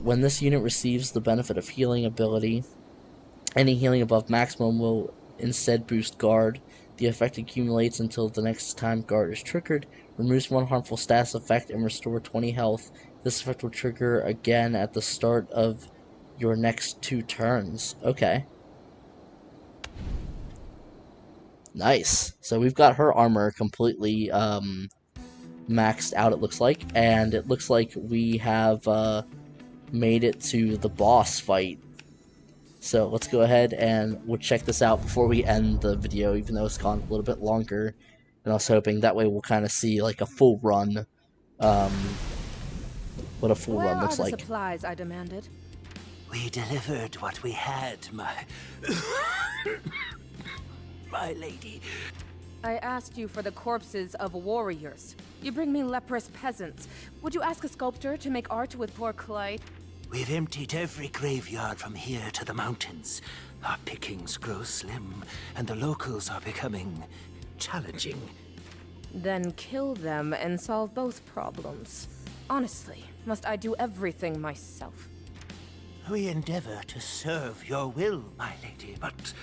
When this unit receives the benefit of healing ability, any healing above maximum will instead boost guard. The effect accumulates until the next time guard is triggered, removes 1 harmful status effect, and restore 20 health. This effect will trigger again at the start of your next 2 turns. Okay. Nice. So we've got her armor completely maxed out, it looks like, and it looks like we have made it to the boss fight. So let's go ahead and we'll check this out before we end the video, even though it's gone a little bit longer than I was hoping. That way we'll kind of see like a full run, what a full run looks like. Where are the supplies I demanded? We delivered what we had, my lady. I asked you for the corpses of warriors. You bring me leprous peasants. Would you ask a sculptor to make art with poor clay? We've emptied every graveyard from here to the mountains. Our pickings grow slim, and the locals are becoming challenging. Then kill them and solve both problems. Honestly, must I do everything myself? We endeavor to serve your will, my lady, but...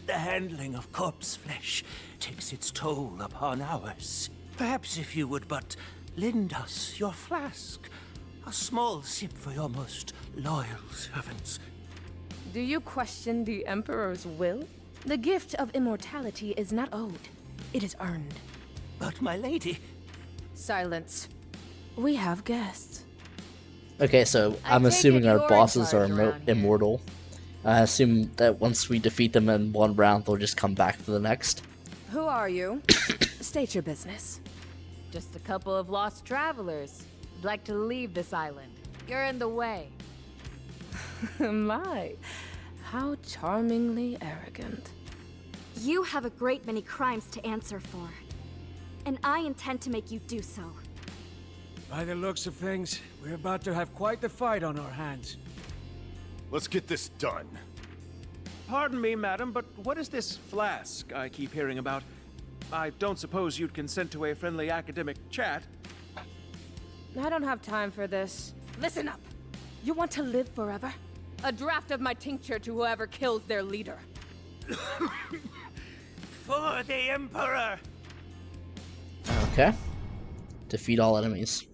the handling of corpse flesh takes its toll upon ours. Perhaps if you would but lend us your flask, a small sip for your most loyal servants. Do you question the Emperor's will? The gift of immortality is not owed. It is earned. But my lady, Silence. We have guests. Okay, so I'm take assuming it our you're in bosses are charge around here. immortal. I assume that once we defeat them in one round, they'll just come back for the next. Who are you? State your business. Just a couple of lost travelers. I'd like to leave this island. You're in the way. My, how charmingly arrogant. You have a great many crimes to answer for. And I intend to make you do so. By the looks of things, we're about to have quite the fight on our hands. Let's get this done. Pardon me, madam, but what is this flask I keep hearing about? I don't suppose you'd consent to a friendly academic chat? I don't have time for this. Listen up. You want to live forever? A draft of my tincture to whoever kills their leader. For the Emperor! Okay. Defeat all enemies.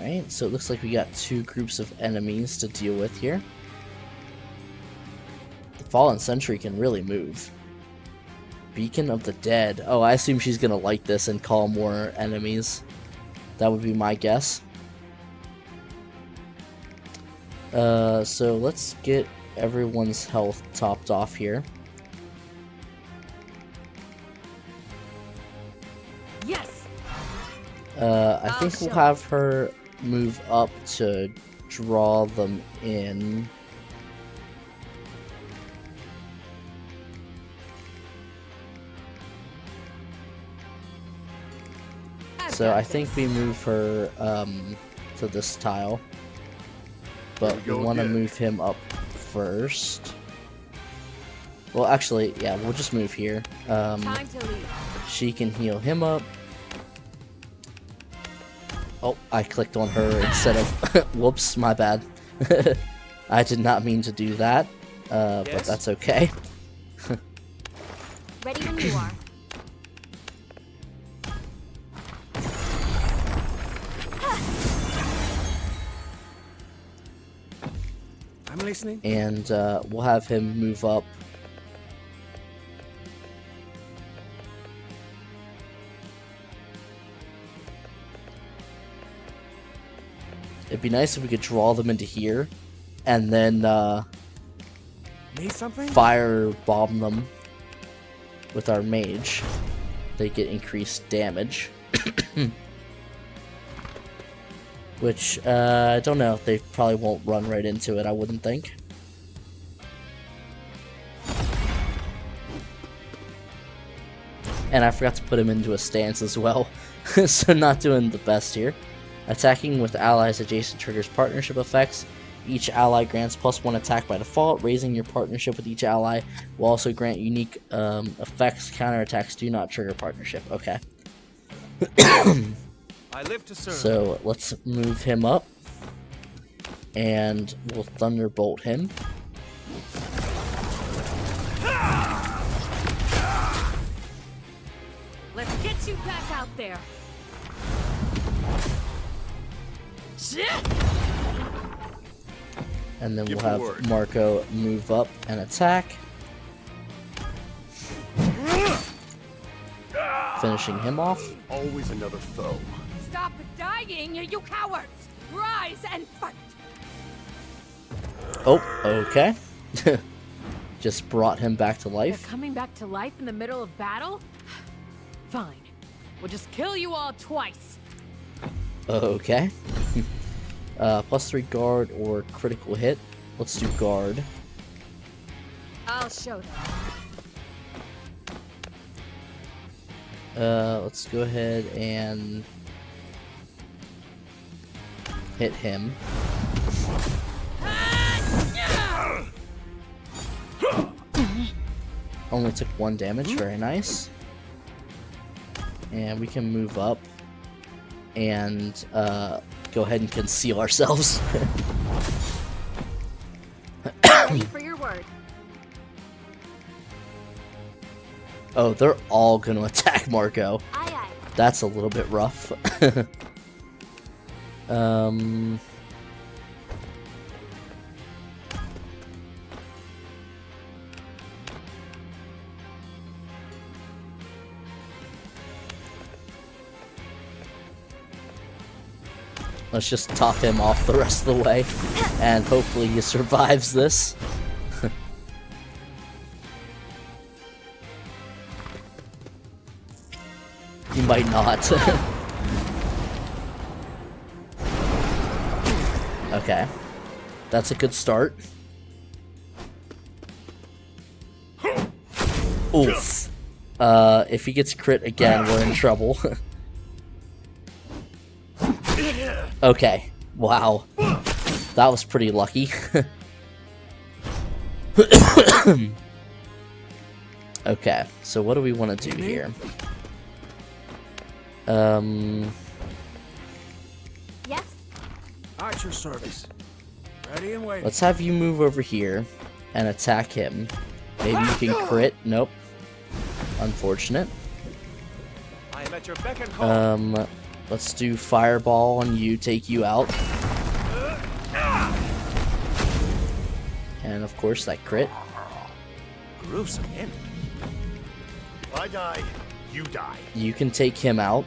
Alright, so it looks like we got two groups of enemies to deal with here. The Fallen Sentry can really move. Beacon of the Dead. Oh, I assume she's gonna like this and call more enemies. That would be my guess. So let's get everyone's health topped off here. Yes. I think we'll have her move up to draw them in. So I think we move her to this tile, but we want to move him up first. Well, actually, yeah, we'll just move here. Time to leave. She can heal him up. Oh, I clicked on her instead of... Whoops, my bad. I did not mean to do that, but that's okay. Ready when you are. I'm listening. And we'll have him move up. It'd be nice if we could draw them into here, and then Need something? fire bomb them with our mage. They get increased damage. Which, I don't know, they probably won't run right into it, I wouldn't think. And I forgot to put him into a stance as well, so not doing the best here. Attacking with allies adjacent triggers partnership effects. Each ally grants +1 attack by default. Raising your partnership with each ally will also grant unique effects. Counterattacks do not trigger partnership. Okay. I live to serve. So let's move him up, and we'll thunderbolt him. Let's get you back out there. And then we'll have Marco move up and attack. Finishing him off. Always another foe. Stop dying, you cowards! Rise and fight! Oh, okay. Just brought him back to life. You're coming back to life in the middle of battle? Fine. We'll just kill you all twice. Okay. +3 guard or critical hit. Let's do guard. I'll show them. Let's go ahead and hit him. Only took 1 damage, very nice. And we can move up and go ahead and conceal ourselves. Ready for your word. Oh, they're all gonna attack Marco. Aye, aye. That's a little bit rough. Let's just top him off the rest of the way, and hopefully he survives this. He might not. Okay. That's a good start. Oof. If he gets crit again, we're in trouble. Okay. Wow. That was pretty lucky. Okay, so what do we want to do here? Yes? At your service. Ready and waiting. Let's have you move over here and attack him. Maybe you can crit. Nope. Unfortunate. I am at your beck and call. Let's do fireball on you, take you out. And of course that crit. Gruesome end. If I die, you die. You can take him out.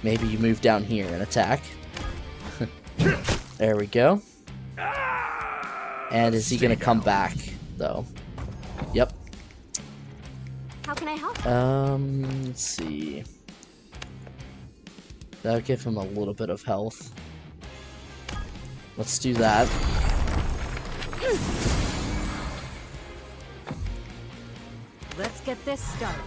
Maybe you move down here and attack. There we go. And is he gonna come back though? Yep. How can I help? Let's see. That'll give him a little bit of health. Let's do that. Let's get this started.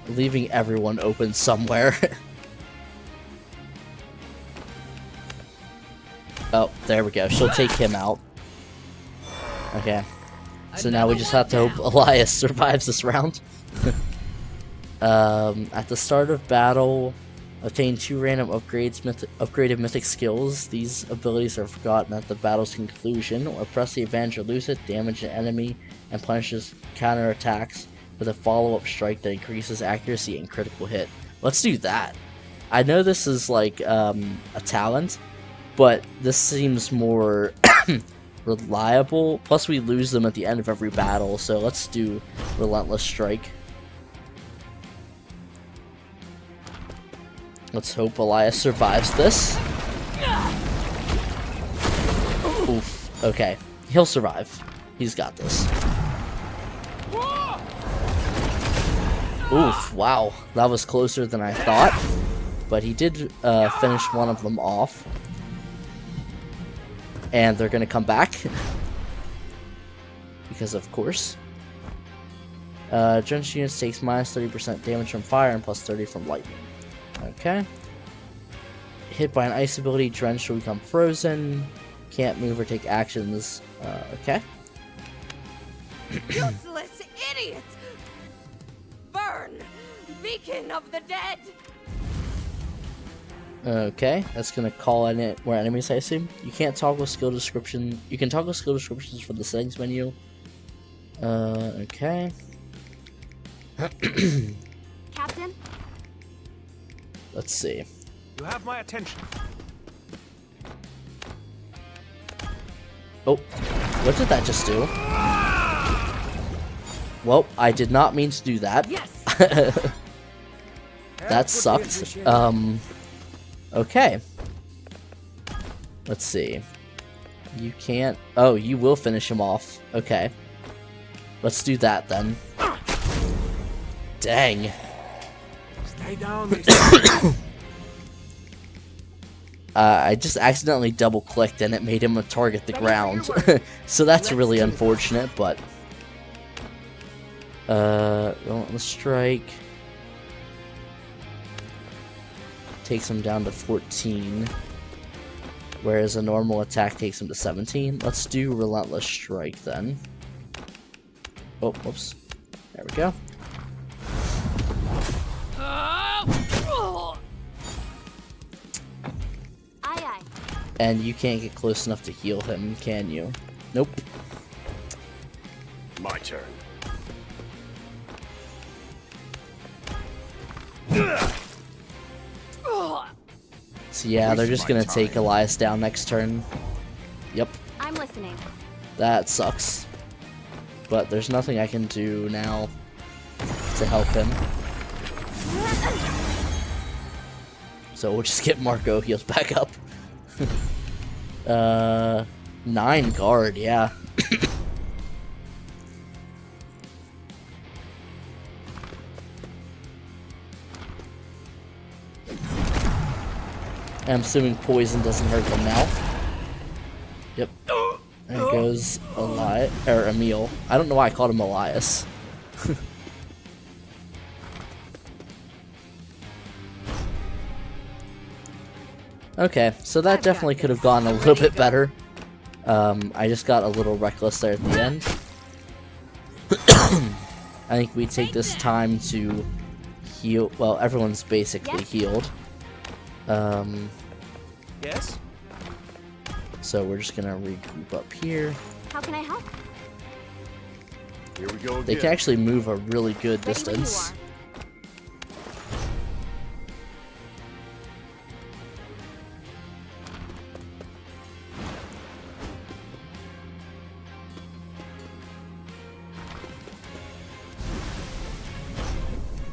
Leaving everyone open somewhere. Oh, there we go. She'll take him out. Okay. So now we just have to hope Elias survives this round. At the start of battle, obtain 2 random upgraded mythic skills. These abilities are forgotten at the battle's conclusion, or press the advantage or lose it, damage an enemy, and punishes counter attacks with a follow-up strike that increases accuracy and critical hit. Let's do that. I know this is like a talent, but this seems more reliable. Plus we lose them at the end of every battle, so let's do Relentless Strike. Let's hope Elias survives this. Oof. Okay. He'll survive. He's got this. Oof. Wow. That was closer than I thought. But he did finish one of them off. And they're going to come back. Because of course. Drenched units takes minus 30% damage from fire and plus 30 from lightning. Okay. Hit by an ice ability, Drenched will become frozen. Can't move or take actions. Okay. Useless idiot! Burn! Beacon of the dead! Okay, that's gonna call in it more enemies, I assume. You can't toggle skill description. You can toggle skill descriptions from the settings menu. Okay. Captain? Let's see. You have my attention. Oh, what did that just do? Well, I did not mean to do that. Yes. That sucked. Okay. Let's see. You can't... Oh, you will finish him off. Okay. Let's do that then. Dang. Stay down. I just accidentally double-clicked and it made him target the ground. So that's really unfortunate, but... Relentless Strike... takes him down to 14. Whereas a normal attack takes him to 17. Let's do Relentless Strike then. Oh, whoops. There we go. Aye. And you can't get close enough to heal him, can you? Nope. My turn. So yeah, they're just gonna take Elias down next turn. Yep. I'm listening. That sucks. But there's nothing I can do now to help him. So we'll just get Marco heals back up. 9 guard, yeah. I'm assuming poison doesn't hurt them now. Yep. There goes Emil. I don't know why I called him Elias. Okay, so that definitely could have gone a little bit better. I just got a little reckless there at the end. I think we take this time to heal. Well, everyone's basically healed. Yes? So we're just gonna regroup up here. How can I help? Here we go again. They can actually move a really good distance.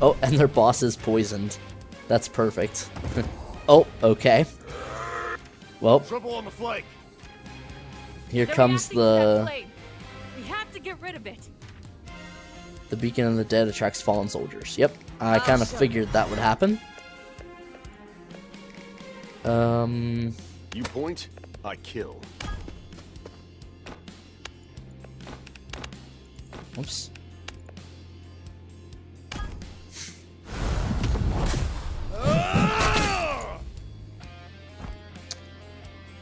Oh, and their boss is poisoned. That's perfect. Oh, okay. Well, Trouble on the flank. Here comes the We have to get rid of it. Beacon of the Dead attracts fallen soldiers. Yep, I kind of figured that would happen. You point, I kill. Oops.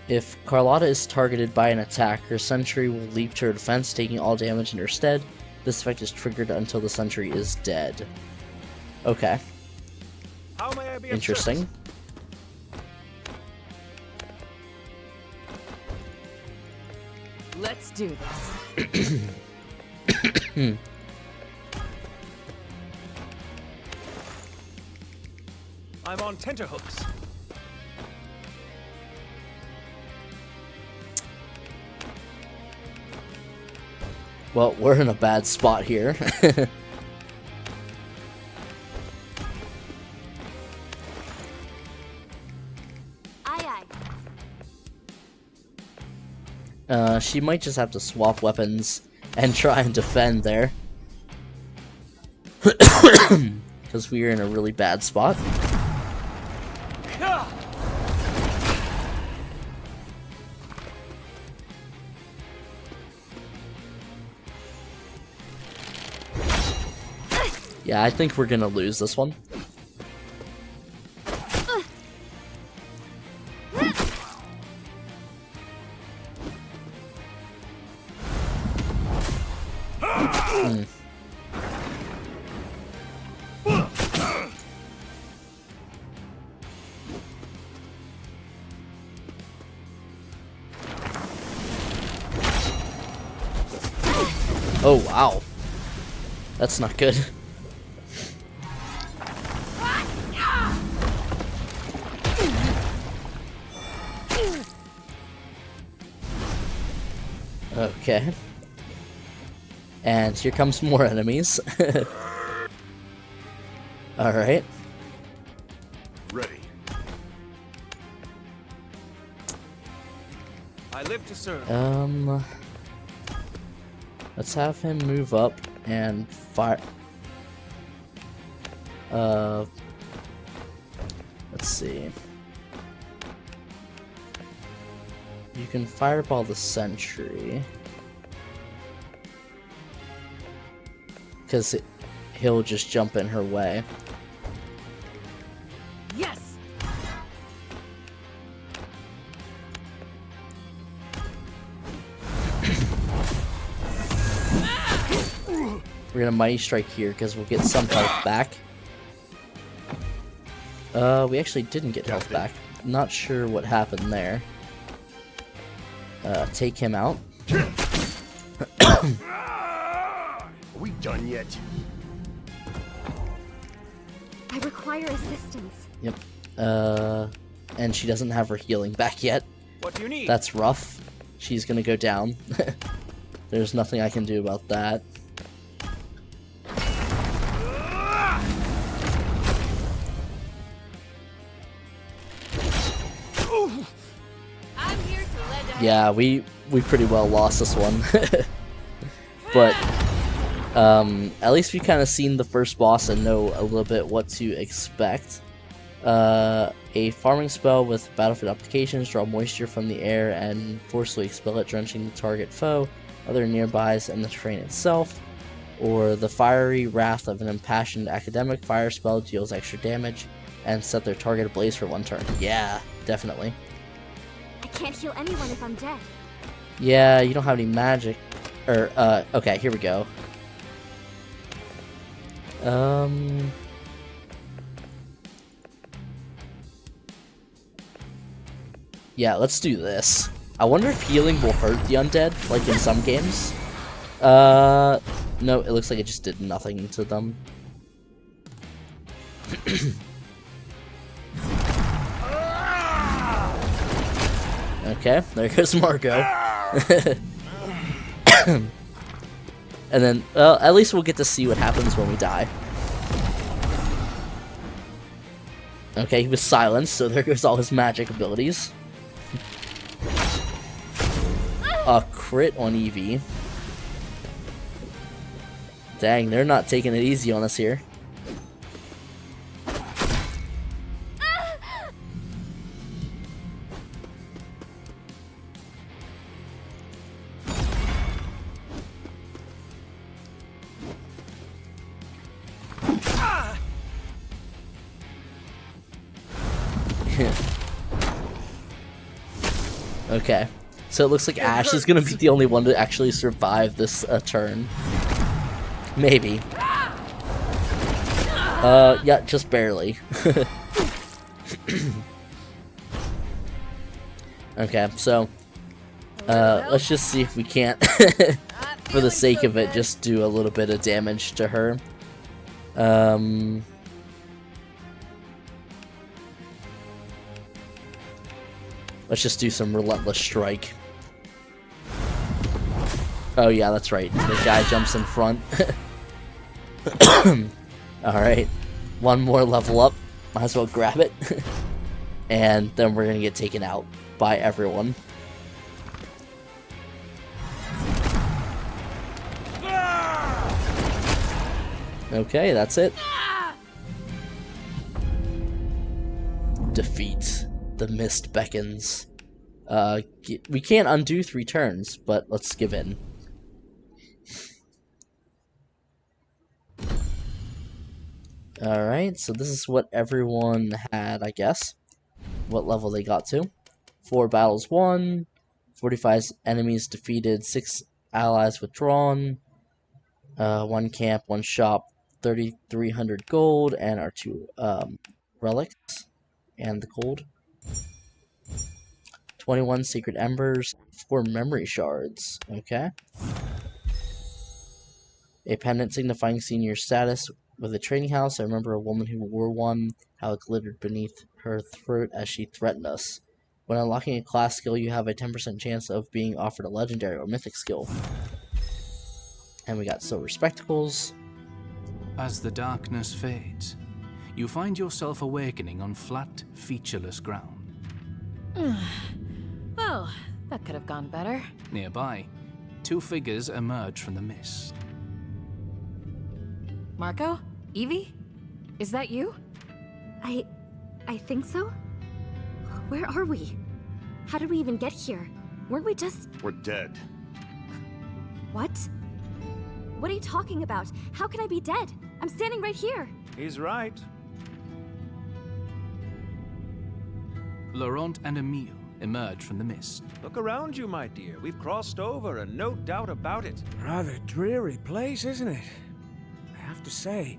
If Carlotta is targeted by an attack, her sentry will leap to her defense, taking all damage in her stead. This effect is triggered until the sentry is dead. Okay. How may I be Interesting. Let's do this. I'm on tenterhooks. Well, we're in a bad spot here. Aye, She might just have to swap weapons and try and defend there. Because we are in a really bad spot. Yeah, I think we're gonna lose this one. Oh, wow. That's not good. Okay. And here comes more enemies. Alright. Ready. I live to serve. Let's have him move up and fire. Let's see. You can fireball the sentry. Because he'll just jump in her way. Yes. We're gonna Mighty Strike here because we'll get some health back. We actually didn't get health back. Not sure what happened there. Take him out. Are we done yet? I require assistance. Yep. And she doesn't have her healing back yet. What do you need? That's rough. she's gonna go down. There's nothing I can do about that. Yeah, we pretty well lost this one. But at least we kind of seen the first boss and know a little bit what to expect. A farming spell with battlefield applications, draw moisture from the air and forcefully expel it, drenching the target foe, other nearbys, and the terrain itself. Or the fiery wrath of an impassioned academic, fire spell deals extra damage and set their target ablaze for 1 turn. Yeah, definitely. I can't heal anyone if I'm dead. Yeah, you don't have any magic. Or, okay, here we go. Yeah, let's do this. I wonder if healing will hurt the undead, like in some games. No, it looks like it just did nothing to them. Okay, there goes Marco. And then, well, at least we'll get to see what happens when we die. Okay, he was silenced, so there goes all his magic abilities. A crit on Eevee. Dang, they're not taking it easy on us here. Okay, so it looks like Ash is gonna be the only one to actually survive this turn. Maybe. Yeah, just barely. Okay, so let's just see if we can't, for the sake of it, just do a little bit of damage to her. Let's just do some Relentless Strike. Oh yeah, that's right. The guy jumps in front. Alright. One more level up. Might as well grab it. And then we're gonna get taken out by everyone. Okay, that's it. Defeat. The mist beckons. We can't undo 3 turns, but let's give in. Alright, so this is what everyone had, I guess. What level they got to. 4 battles won, 45 enemies defeated, 6 allies withdrawn, 1 camp, 1 shop, 3,300 gold, and our 2 relics, and the gold. 21 Sacred Embers, 4 Memory Shards, okay. A pendant signifying senior status with a trading house. I remember a woman who wore one, how it glittered beneath her throat as she threatened us. When unlocking a class skill, you have a 10% chance of being offered a legendary or mythic skill. And we got silver spectacles. As the darkness fades, you find yourself awakening on flat, featureless ground. Well, that could have gone better. Nearby, 2 figures emerge from the mist. Marco? Evie? Is that you? I think so? Where are we? How did we even get here? Weren't we just... We're dead. What? What are you talking about? How can I be dead? I'm standing right here. He's right. Laurent and Emile emerge from the mist. Look around you, my dear. We've crossed over, and no doubt about it. Rather dreary place, isn't it? I have to say,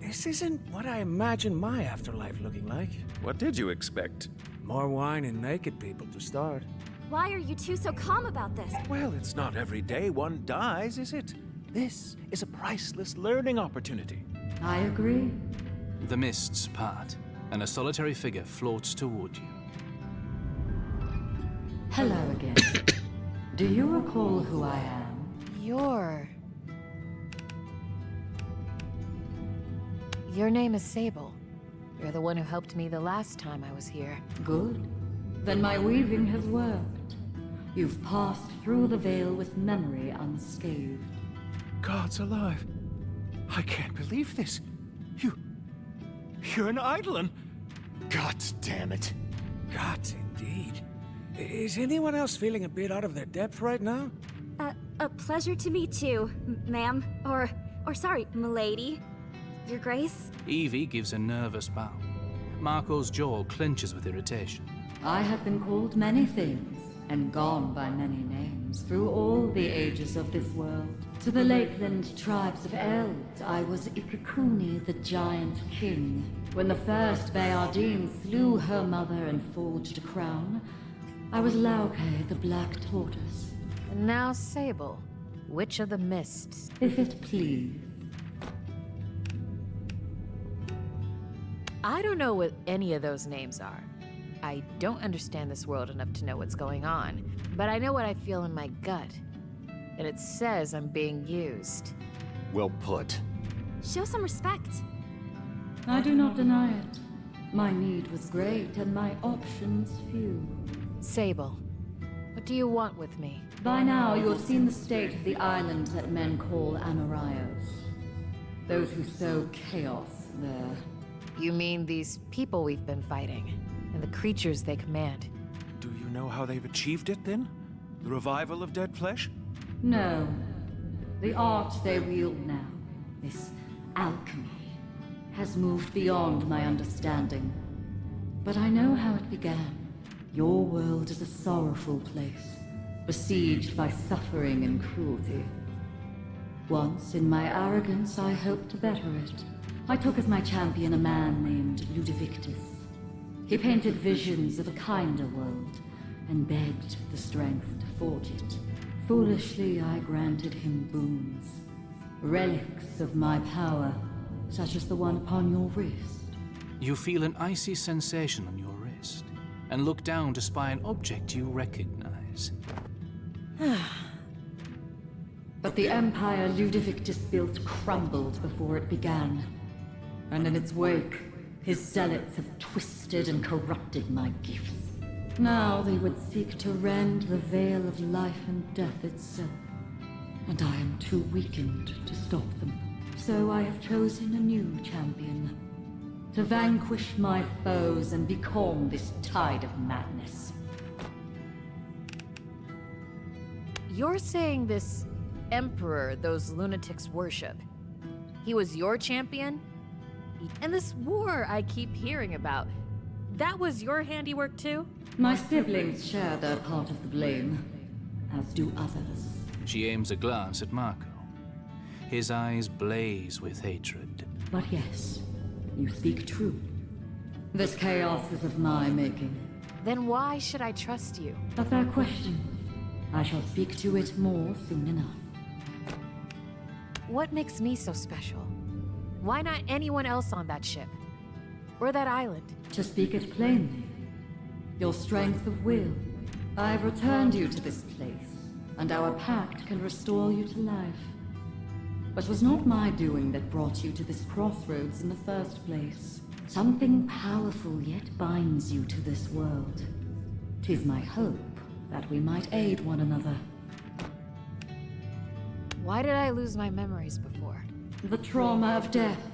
this isn't what I imagined my afterlife looking like. What did you expect? More wine and naked people to start. Why are you two so calm about this? Well, it's not every day one dies, is it? This is a priceless learning opportunity. I agree. The mists part, and a solitary figure floats toward you. Hello again. Do you recall who I am? Your name is Sable. You're the one who helped me the last time I was here. Good. Then my weaving has worked. You've passed through the veil with memory unscathed. God's alive. I can't believe this. You're an Eidolon. God damn it. God, indeed. Is anyone else feeling a bit out of their depth right now? A pleasure to meet you, ma'am. Or sorry, milady. Your Grace? Evie gives a nervous bow. Marco's jaw clenches with irritation. I have been called many things, and gone by many names, through all the ages of this world. To the Lakeland tribes of elves, I was Ikakuni, the giant king. When the first Bayardine slew her mother and forged a crown, I was Lauke, the black tortoise. And now Sable, Witch of the Mists. If it please. I don't know what any of those names are. I don't understand this world enough to know what's going on, but I know what I feel in my gut. And it says I'm being used. Well put. Show some respect. I do not deny it. My need was great and my options few. Sable, what do you want with me? By now, you have seen the state of the island that men call Anaraios. Those who sow chaos there. You mean these people we've been fighting, and the creatures they command? Do you know how they've achieved it, then? The revival of dead flesh? No. The art they wield now, this alchemy, has moved beyond my understanding. But I know how it began. Your world is a sorrowful place, besieged by suffering and cruelty. Once, in my arrogance, I hoped to better it. I took as my champion a man named Ludovictus. He painted visions of a kinder world, and begged the strength to forge it. Foolishly, I granted him boons. Relics of my power, such as the one upon your wrist. You feel an icy sensation on your wrist, and look down to spy an object you recognize. But the empire Ludovictus built crumbled before it began. And in its wake, his zealots have twisted and corrupted my gifts. Now they would seek to rend the veil of life and death itself. And I am too weakened to stop them. So I have chosen a new champion. To vanquish my foes and becalm this tide of madness. You're saying this Emperor those lunatics worship, he was your champion? And this war I keep hearing about, that was your handiwork too? My siblings share their part of the blame, as do others. She aims a glance at Marco. His eyes blaze with hatred. But yes, you speak true. This chaos is of my making. Then why should I trust you? A fair question. I shall speak to it more soon enough. What makes me so special? Why not anyone else on that ship? Or that island? To speak it plainly, your strength of will. I've returned you to this place, and our pact can restore you to life. But it was not my doing that brought you to this crossroads in the first place. Something powerful yet binds you to this world. 'Tis my hope that we might aid one another. Why did I lose my memories before? The trauma of death.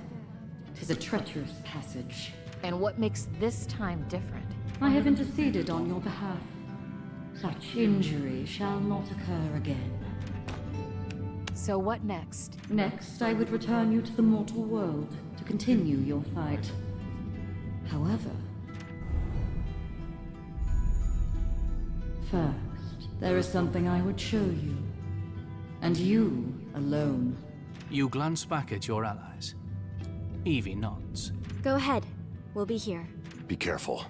'Tis a treacherous passage. And what makes this time different? I have interceded on your behalf. Such injury shall not occur again. So what next? Next, I would return you to the mortal world to continue your fight. However, first, there is something I would show you. And you alone. You glance back at your allies. Evie nods. Go ahead. We'll be here. Be careful.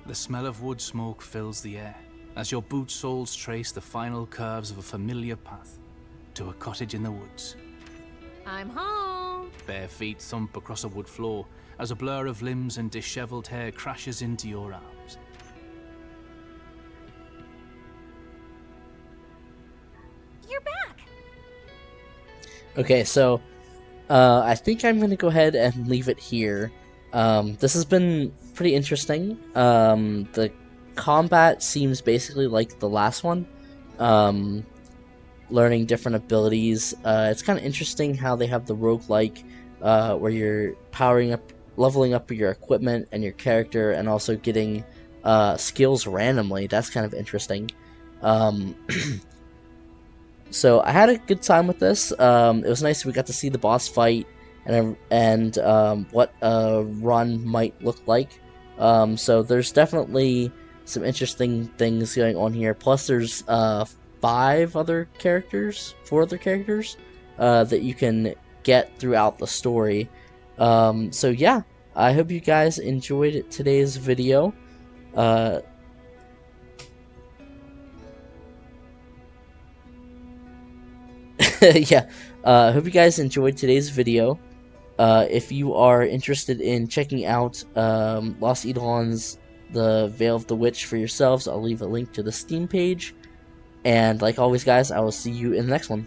The smell of wood smoke fills the air as your boot soles trace the final curves of a familiar path to a cottage in the woods. I'm home. Bare feet thump across a wood floor as a blur of limbs and disheveled hair crashes into your arms. You're back! Okay, so I think I'm going to go ahead and leave it here. This has been pretty interesting. The combat seems basically like the last one. Learning different abilities. It's kind of interesting how they have the roguelike, where you're leveling up your equipment and your character, and also getting skills randomly. That's kind of interesting. So I had a good time with this. It was nice we got to see the boss fight and what a run might look like. So there's definitely some interesting things going on here. Plus there's 4 other characters that you can get throughout the story. So yeah, I hope you guys enjoyed today's video. Yeah, I hope you guys enjoyed today's video. If you are interested in checking out Lost Eidolons, The Veil of the Witch for yourselves, I'll leave a link to the Steam page. And like always, guys, I will see you in the next one.